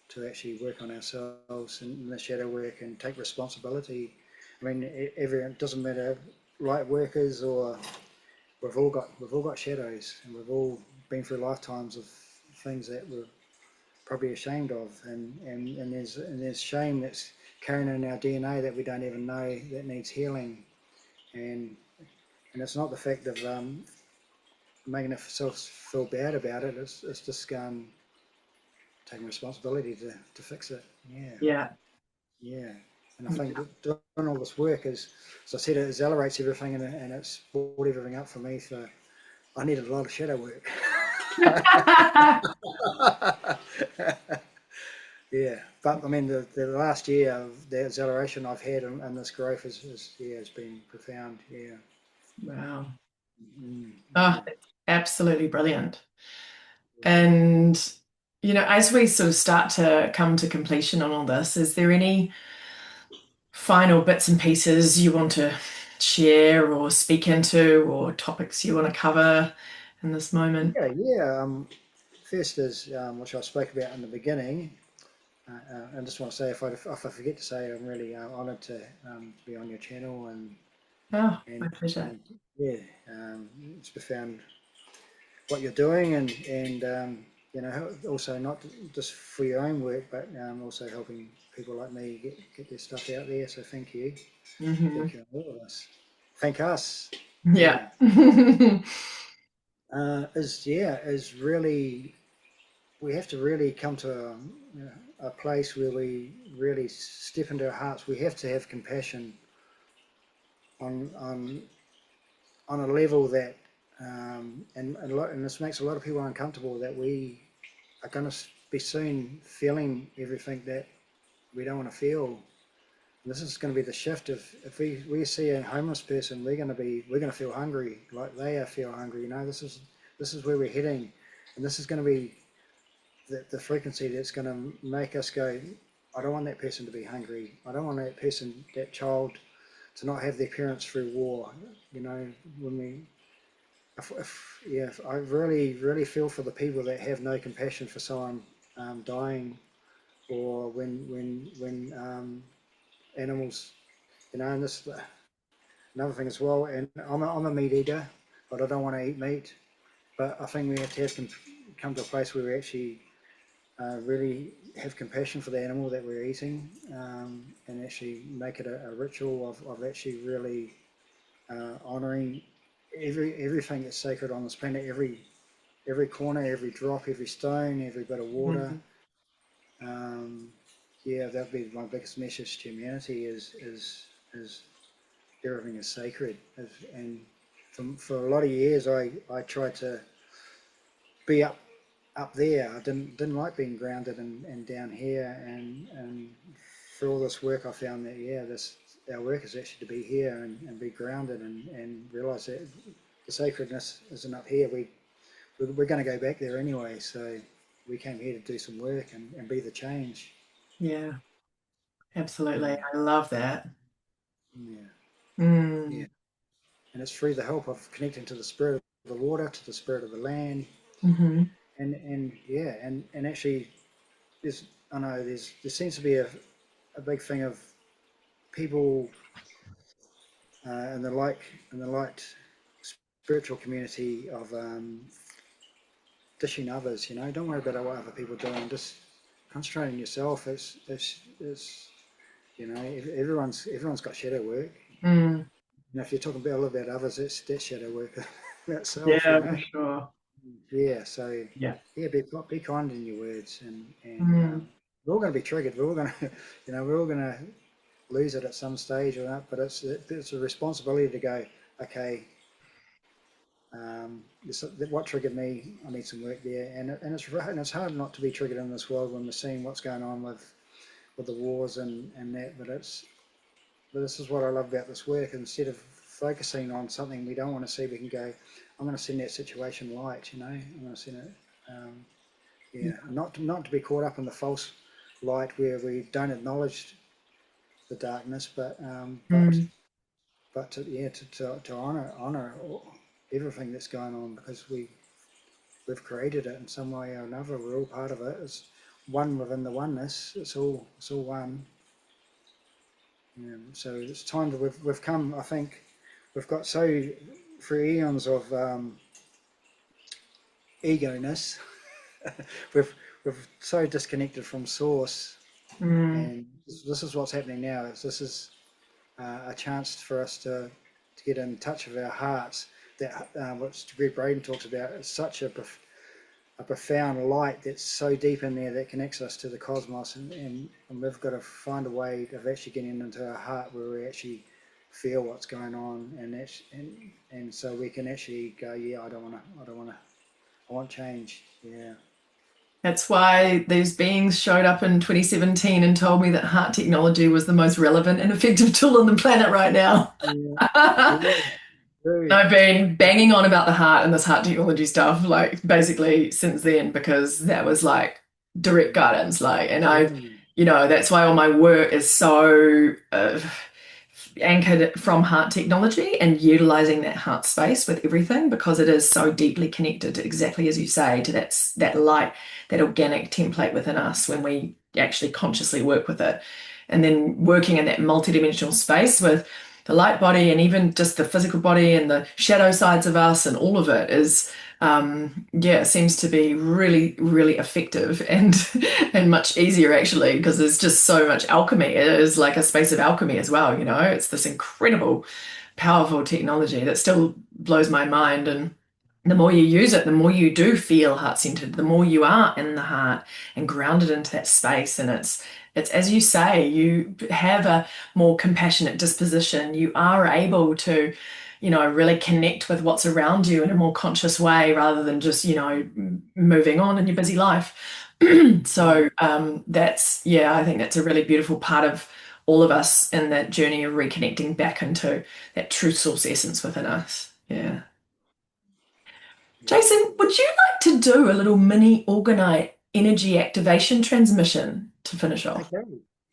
to actually work on ourselves in the shadow work and take responsibility. I mean, everyone, it doesn't matter, light workers or we've all got shadows, and we've all been through lifetimes of things that we're probably ashamed of, and there's shame that's carrying in our DNA that we don't even know that needs healing, and and it's not the fact of making ourselves feel bad about it. It's just taking responsibility to fix it. Yeah. Yeah. Yeah, and I think that doing all this work is, as I said, it accelerates everything, and it's brought everything up for me. So I needed a lot of shadow work. Yeah, but I mean, the last year, the acceleration I've had and this growth has been profound. Yeah. Wow. Oh, Yeah. it's absolutely brilliant. And, as we sort of start to come to completion on all this, is there any final bits and pieces you want to share or speak into or topics you want to cover in this moment? Yeah, yeah. First is which I spoke about in the beginning. I just want to say, if I forget to say, I'm really honoured to be on your channel Oh, and my pleasure. and yeah, it's profound what you're doing, and also not just for your own work, but also helping people like me get their stuff out there. So Hmm. thank you, all of us. Thank us. Yeah. Yeah, is really we have to really come to a place where we really step into our hearts. We have to have compassion on on on a level that, and this makes a lot of people uncomfortable, that we are going to be soon feeling everything that we don't want to feel. And this is going to be the shift. If we see a homeless person, we're going to feel hungry like they feel hungry. This is where we're heading, and this is going to be the frequency that's going to make us go, I don't want that person to be hungry. I don't want that child to not have their parents through war. When we if I really, really feel for the people that have no compassion for someone dying, or when animals, and this another thing as well. And I'm a meat eater, but I don't want to eat meat. But I think we have to come to a place where we actually really have compassion for the animal that we're eating, and actually make it a ritual of actually really honouring everything that's sacred on this planet, every corner, every drop, every stone, every bit of water. Mhm. Um, yeah, that'd be my biggest message to humanity is everything is sacred. And for a lot of years, I tried to be up there. I didn't like being grounded and down here. And through all this work, I found that our work is actually to be here and be grounded and realise that the sacredness isn't up here. We're going to go back there anyway. So we came here to do some work and be the change. Yeah, absolutely. Mm, I love that. yeah, yeah. Mm. and it's through the help of connecting to the spirit of the water, to the spirit of the land, Hmm. and yeah, and actually, there's I know there seems to be a big thing of people in the light spiritual community of dishing others. Don't worry about what other people are doing. Just concentrate on yourself. It's everyone's got shadow work. Mm. If you're talking about a little about others, that's shadow work itself. Yeah, for sure. Yeah. So Yeah. yeah, be kind in your words, and Mm. we're all going to be triggered. We're all going to, we're all going to lose it at some stage or that. But it's a responsibility to go. Okay, what triggered me? I need some work there, and it's hard not to be triggered in this world when we're seeing what's going on with the wars and that. But this is what I love about this work. Instead of focusing on something we don't want to see, we can go, I'm going to send that situation light. I'm going to send it. Yeah, not to be caught up in the false light where we don't acknowledge the darkness, Mm. but to honor everything that's going on, because we've created it in some way or another. We're all part of it. It's one within the oneness. It's all one. So it's time that we've come. I think we've got so through eons of ego-ness. we've so disconnected from source, Mm. and this is what's happening now. This is a chance for us to get in touch with our hearts. That what Greg Braden talks about is such a profound light that's so deep in there that connects us to the cosmos, and we've got to find a way of actually getting into our heart where we actually feel what's going on, and so we can actually go, yeah, I want change. Yeah. That's why these beings showed up in 2017 and told me that heart technology was the most relevant and effective tool on the planet right now. Yeah. Yeah. Very. I've been banging on about the heart and this heart technology stuff, like basically since then, because that was like direct guidance. Like, and I, Mm. that's why all my work is so anchored from heart technology and utilizing that heart space with everything, because it is so deeply connected, exactly as you say, to that light, that organic template within us when we actually consciously work with it. And then working in that multidimensional space with the light body and even just the physical body and the shadow sides of us and all of it is yeah, it seems to be really, really effective and and much easier actually, because there's just so much alchemy. It is like a space of alchemy as well, It's this incredible, powerful technology that still blows my mind. And the more you use it, the more you do feel heart-centered, the more you are in the heart and grounded into that space. And it's as you say, you have a more compassionate disposition. You are able to really connect with what's around you in a more conscious way rather than just, moving on in your busy life. So yeah, I think that's a really beautiful part of all of us in that journey of reconnecting back into that true source essence within us. Yeah. Yeah. Jason, would you like to do a little mini orgonite energy activation transmission to finish off? Okay.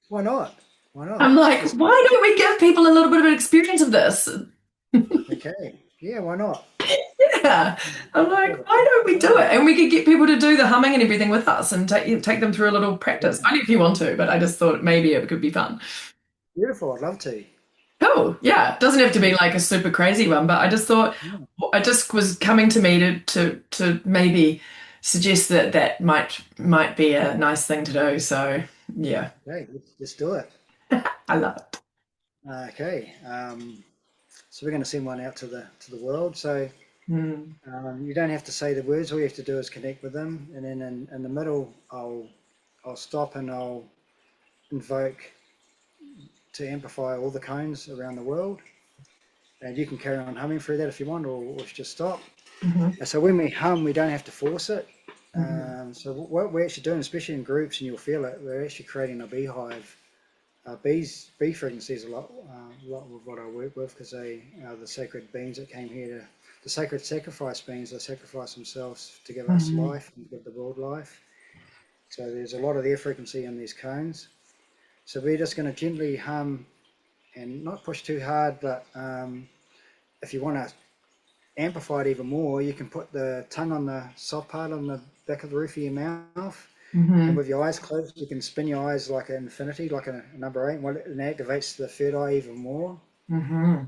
Why not? Why I'm not? like, Let's. why don't we give people a little bit of an experience of this? Okay. Yeah. Why not? Yeah. I'm like, why don't we do it? And we could get people to do the humming and everything with us and take them through a little practice. Yeah. Only if you want to, but I just thought maybe it could be fun. Beautiful. I'd love to. Cool. Yeah. It doesn't have to be Yeah. like a super crazy one, but I just thought it just was coming to me to maybe suggest that that might be a nice thing to do. So yeah, Okay. Let's do it. I love it. Okay. So we're going to send one out to the world. So Mm. you don't have to say the words. All you have to do is connect with them, and then in the middle, I'll stop and I'll invoke to amplify all the cones around the world. And you can carry on humming through that if you want, or just stop. Hmm. And so when we hum, we don't have to force it. Hmm. So what we're actually doing, especially in groups, and you'll feel it, we're actually creating a beehive. Bee frequencies a lot with what I work with, because they are the sacred beings that came here the sacred sacrifice beings that sacrifice themselves to give us Hmm. life and give the world life. So there's a lot of their frequency in these cones. So we're just going to gently hum and not push too hard, but if you want to amplify it even more, you can put the tongue on the soft part on the back of the roof of your mouth, and Mm-hmm. with your eyes closed, you can spin your eyes like an infinity, like a number 8, and it activates the third eye even more. Mm-hmm.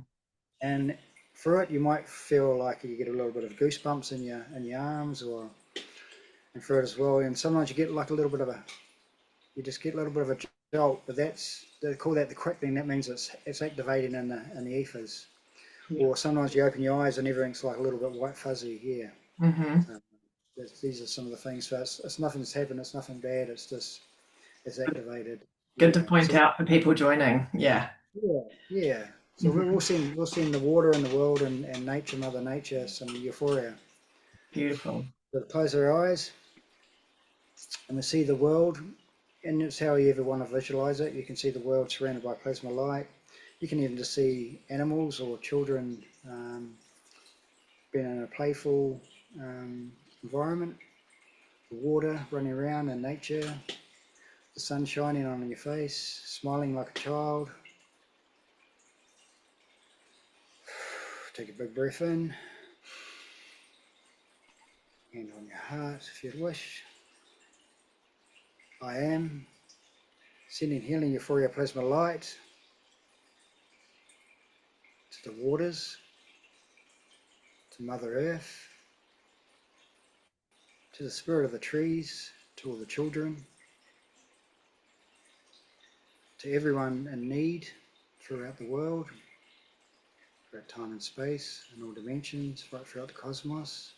And through it, you might feel like you get a little bit of goosebumps in your arms, or and through it as well. And sometimes you get like a little bit of a, you just get a little bit of a jolt, but they call that the crickling. That means it's activating in the ethers. Yeah. Or sometimes you open your eyes and everything's like a little bit white fuzzy here. Mm-hmm. So these are some of the things. So it's nothing's happened. It's nothing bad. It's just it's activated. Good to Yeah. point So out for people joining. Yeah. yeah, yeah. So Mm-hmm. we'll send the water in the world and nature, Mother Nature, some euphoria. Beautiful. So close our eyes and we see the world, and it's how you ever want to visualize it. You can see the world surrounded by plasma light. You can even just see animals or children being in a playful environment, the water running around in nature, the sun shining on your face, smiling like a child. Take a big breath in, hand on your heart if you'd wish. I am sending healing euphoria plasma light to the waters, to Mother Earth, to the spirit of the trees, to all the children, to everyone in need throughout the world, throughout time and space, in all dimensions, right throughout the cosmos.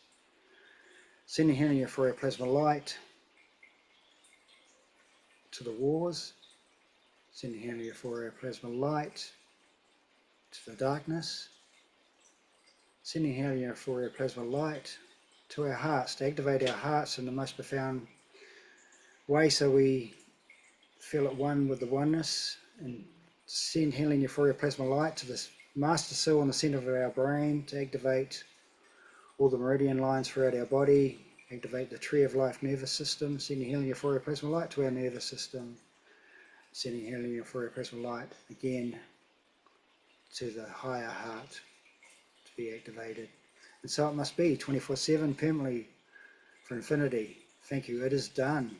Sending healing euphoria plasma light to the wars, sending healing euphoria plasma light to the darkness, sending healing euphoria plasma light to our hearts, to activate our hearts in the most profound way so we feel at one with the oneness, and send healing euphoria plasma light to this master cell in the center of our brain to activate all the meridian lines throughout our body, activate the tree of life nervous system, sending healing euphoria plasma light to our nervous system, sending healing euphoria plasma light again to the higher heart to be activated. And so it must be 24/7 permanently for infinity. Thank you, it is done.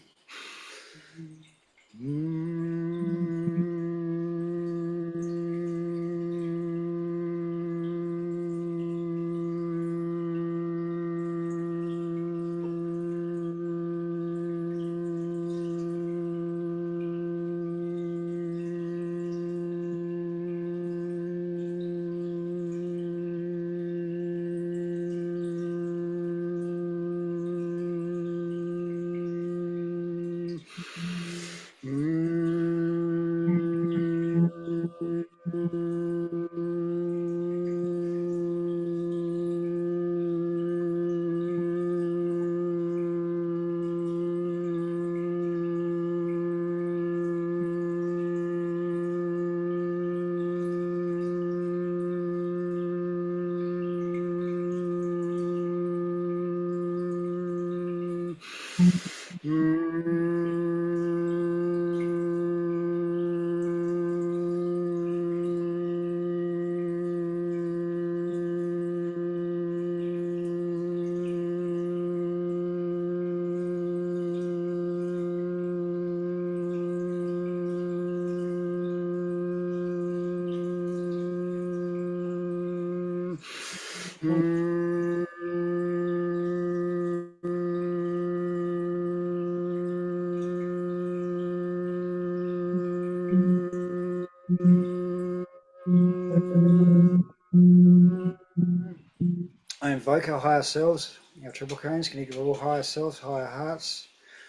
I invoke our higher selves, our triple cones, connect with all higher selves, higher hearts,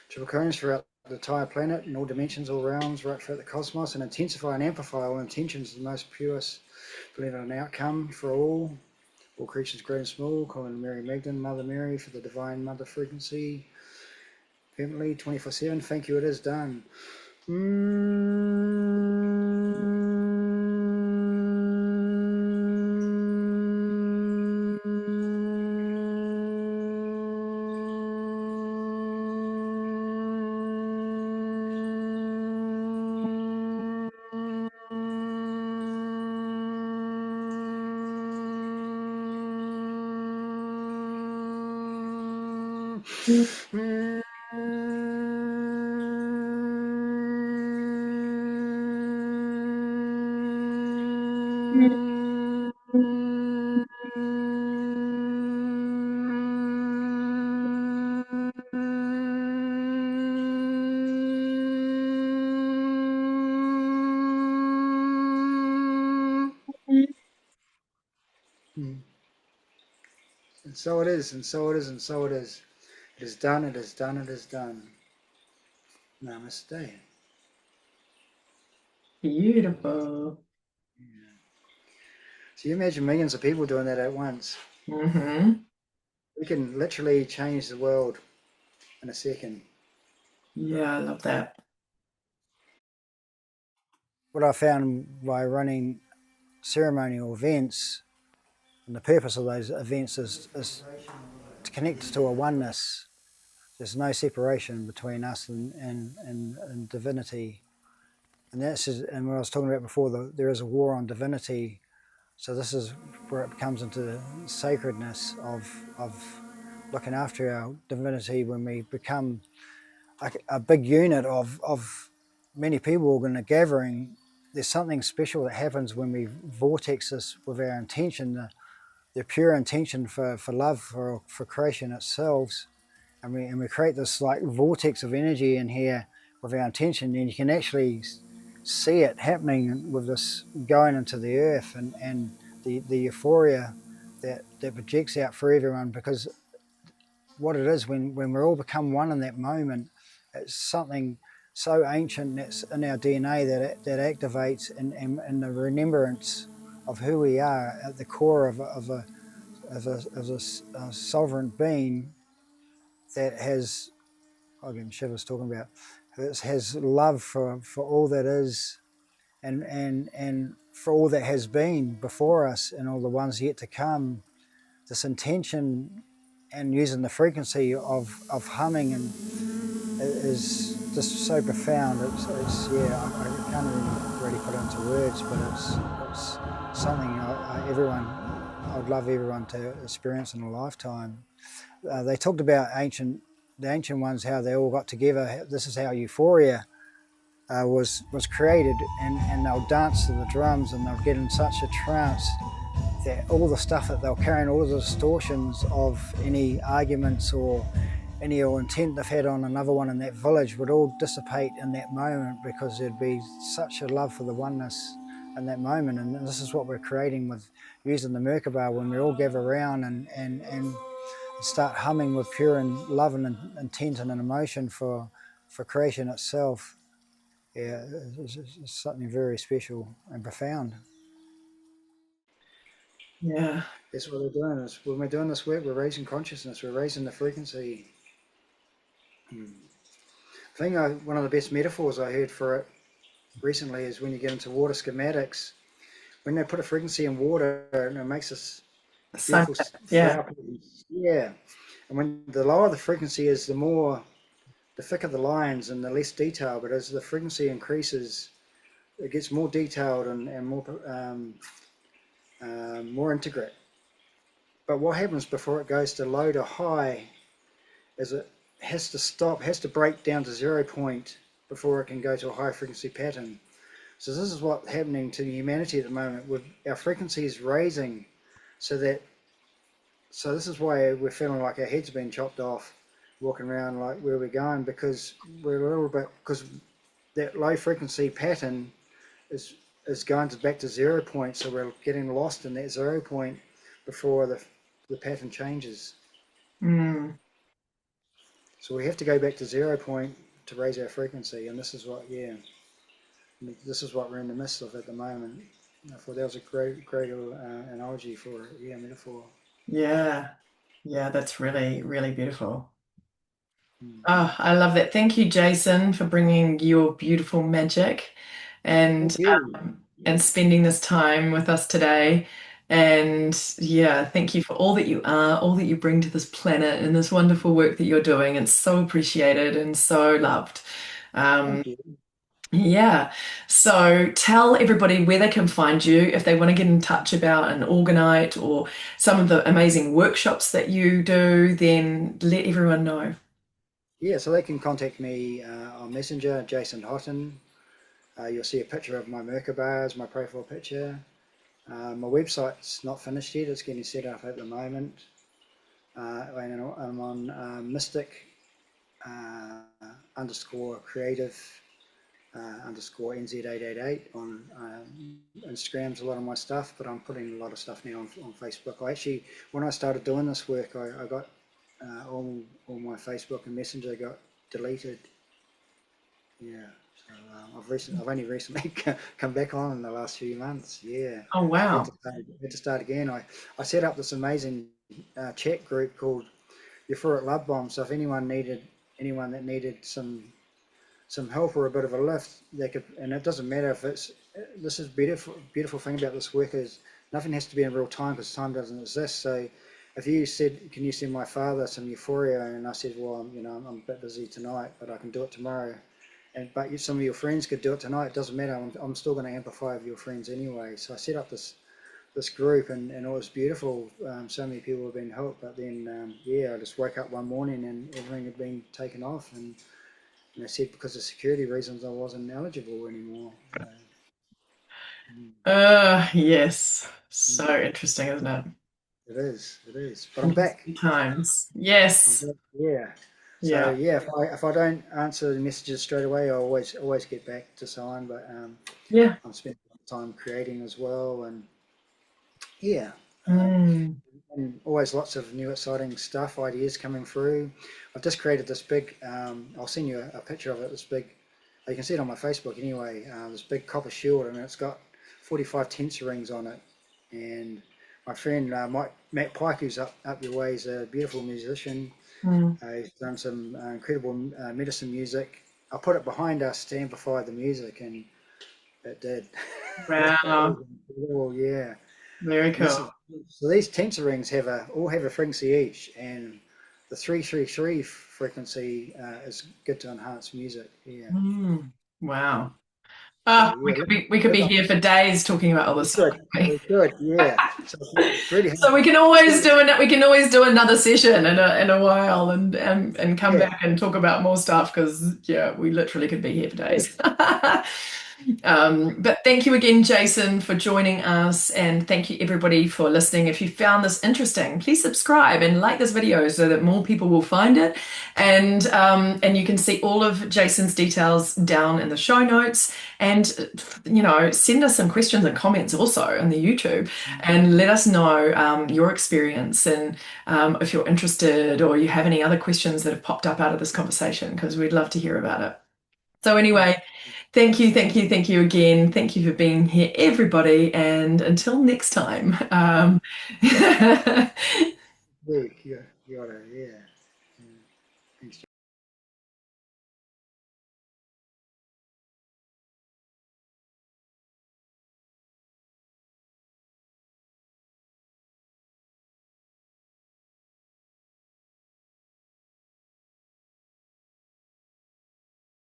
triple cones throughout the entire planet, in all dimensions, all realms, right throughout the cosmos, and intensify and amplify all intentions, the most purest, benevolent outcome for all creatures great and small, calling Mary Magdalene, Mother Mary, for the divine mother frequency, permanently, 24/7. Thank you, it is done. And so it is, and so it is, and so it is. It is done, it is done, it is done. Namaste. Beautiful. So you imagine millions of people doing that at once. Hmm. We can literally change the world in a second. Yeah, I love that. What I found by running ceremonial events, and the purpose of those events is to connect to a oneness. There's no separation between us and divinity. And and what I was talking about before, there is a war on divinity. So this is where it comes into the sacredness of looking after our divinity when we become a big unit of many people in a gathering. There's something special that happens when we vortex this with our intention, the pure intention for love, for creation itself. And we create this like vortex of energy in here with our intention, and you can actually see it happening with this going into the earth, and the euphoria that projects out for everyone, because what it is when we all become one in that moment, it's something so ancient that's in our DNA that activates and the remembrance of who we are at the core of a sovereign being that has, again, Shiv was talking about, has love for all that is, and for all that has been before us and all the ones yet to come. This intention and using the frequency of humming and is just so profound. It's yeah, I can't even really put it into words, but it's something I'd love everyone to experience in a lifetime. They talked about the ancient ones, how they all got together. This is how Euphoria was created, and they'll dance to the drums, and they'll get in such a trance that all the stuff that they're carrying, all the distortions of any arguments or any ill intent they've had on another one in that village would all dissipate in that moment, because there'd be such a love for the oneness in that moment. And this is what we're creating with using the Merkabah, when we all gather around and start humming with pure and love and intent and an emotion for creation itself. Yeah, it's something very special and profound. Yeah. That's what we're doing. Is when we're doing this work, we're raising consciousness, we're raising the frequency. I think one of the best metaphors I heard for it recently is when you get into water schematics. When they put a frequency in water, and it makes this Sun. beautiful Yeah. flower. Yeah, and when the lower the frequency is, the thicker the lines and the less detail. But as the frequency increases, it gets more detailed and more intricate. But what happens before it goes to low to high is it has to stop, has to break down to 0 point before it can go to a high frequency pattern. So this is what's happening to humanity at the moment. With our frequency is raising, so that this is why we're feeling like our heads being chopped off, walking around like where we're going, because we're a little bit, because that low frequency pattern is going back to 0 point. So we're getting lost in that 0 point before the pattern changes. Mm. So we have to go back to 0 point to raise our frequency, and this is what, yeah, this is what we're in the midst of at the moment. I thought that was a great analogy for, yeah, metaphor. Yeah. Yeah, that's really, really beautiful. Mm. Oh, I love that. Thank you, Jason, for bringing your beautiful magic and Thank you. spending this time with us today. And yeah, thank you for all that you are, all that you bring to this planet and this wonderful work that you're doing. It's so appreciated and so loved. Um, Thank you. Yeah. So tell everybody where they can find you if they want to get in touch about an Orgonite or some of the amazing workshops that you do, then let everyone know. Yeah, so they can contact me on Messenger, Jason Hotton. You'll see a picture of my Merkabah as my profile picture. My website's not finished yet; it's getting set up at the moment. And I'm on Mystic underscore creative underscore NZ888 on Instagram's a lot of my stuff, but I'm putting a lot of stuff now on Facebook. I actually, when I started doing this work, I got all my Facebook and Messenger got deleted. Yeah, so I've only recently come back on in the last few months. Yeah, Oh, so I wow. had to start again. I set up this amazing chat group called Euphoric Love Bomb. So if anyone that needed some help or a bit of a lift, they could, and it doesn't matter if it's. This is beautiful thing about this work is nothing has to be in real time because time doesn't exist. So if you said, "Can you send my father some Euphoria?" and I said, "Well, I'm a bit busy tonight, but I can do it tomorrow." And but some of your friends could do it tonight. It doesn't matter. I'm still going to amplify with your friends anyway. So I set up this group, and it was beautiful. So many people have been helped, but then yeah, I just woke up one morning and everything had been taken off, and they said because of security reasons I wasn't eligible anymore. So, Yes. So mm, interesting, isn't it? it is. But I'm back. Interesting times. I'm Yes. back. Yeah. So Yeah. yeah, if I don't answer the messages straight away, I always get back to sign. But Yeah. I'm spending time creating as well, and yeah. Um, Mm. and always lots of new exciting stuff, ideas coming through. I've just created this big, I'll send you a picture of it, this big, you can see it on my Facebook anyway, this big copper shield, and it's got 45 tensor rings on it. And my friend Matt Pike, who's up your way, is a beautiful musician. Mm. He's done some incredible medicine music. I put it behind us to amplify the music, and it did. It was Wow. incredible, yeah. Very And this cool. is so these tensor rings all have a frequency each, and the 333 frequency is good to enhance music. Yeah. Mm. Mm. Wow. So We yeah, could be here for days talking about all this stuff, good. couldn't we? We good. Yeah. So it's really So hard. we can always do another session in a while and come Yeah. back and talk about more stuff because yeah, we literally could be here for Good. days. But thank you again, Jason, for joining us, and thank you everybody for listening. If you found this interesting, please subscribe and like this video so that more people will find it. And you can see all of Jason's details down in the show notes. And send us some questions and comments also on the YouTube, and let us know your experience and if you're interested or you have any other questions that have popped up out of this conversation, because we'd love to hear about it. So Yeah. anyway, thank you again. Thank you for being here, everybody, and until next time. Yeah. Yeah. Yeah. Thanks.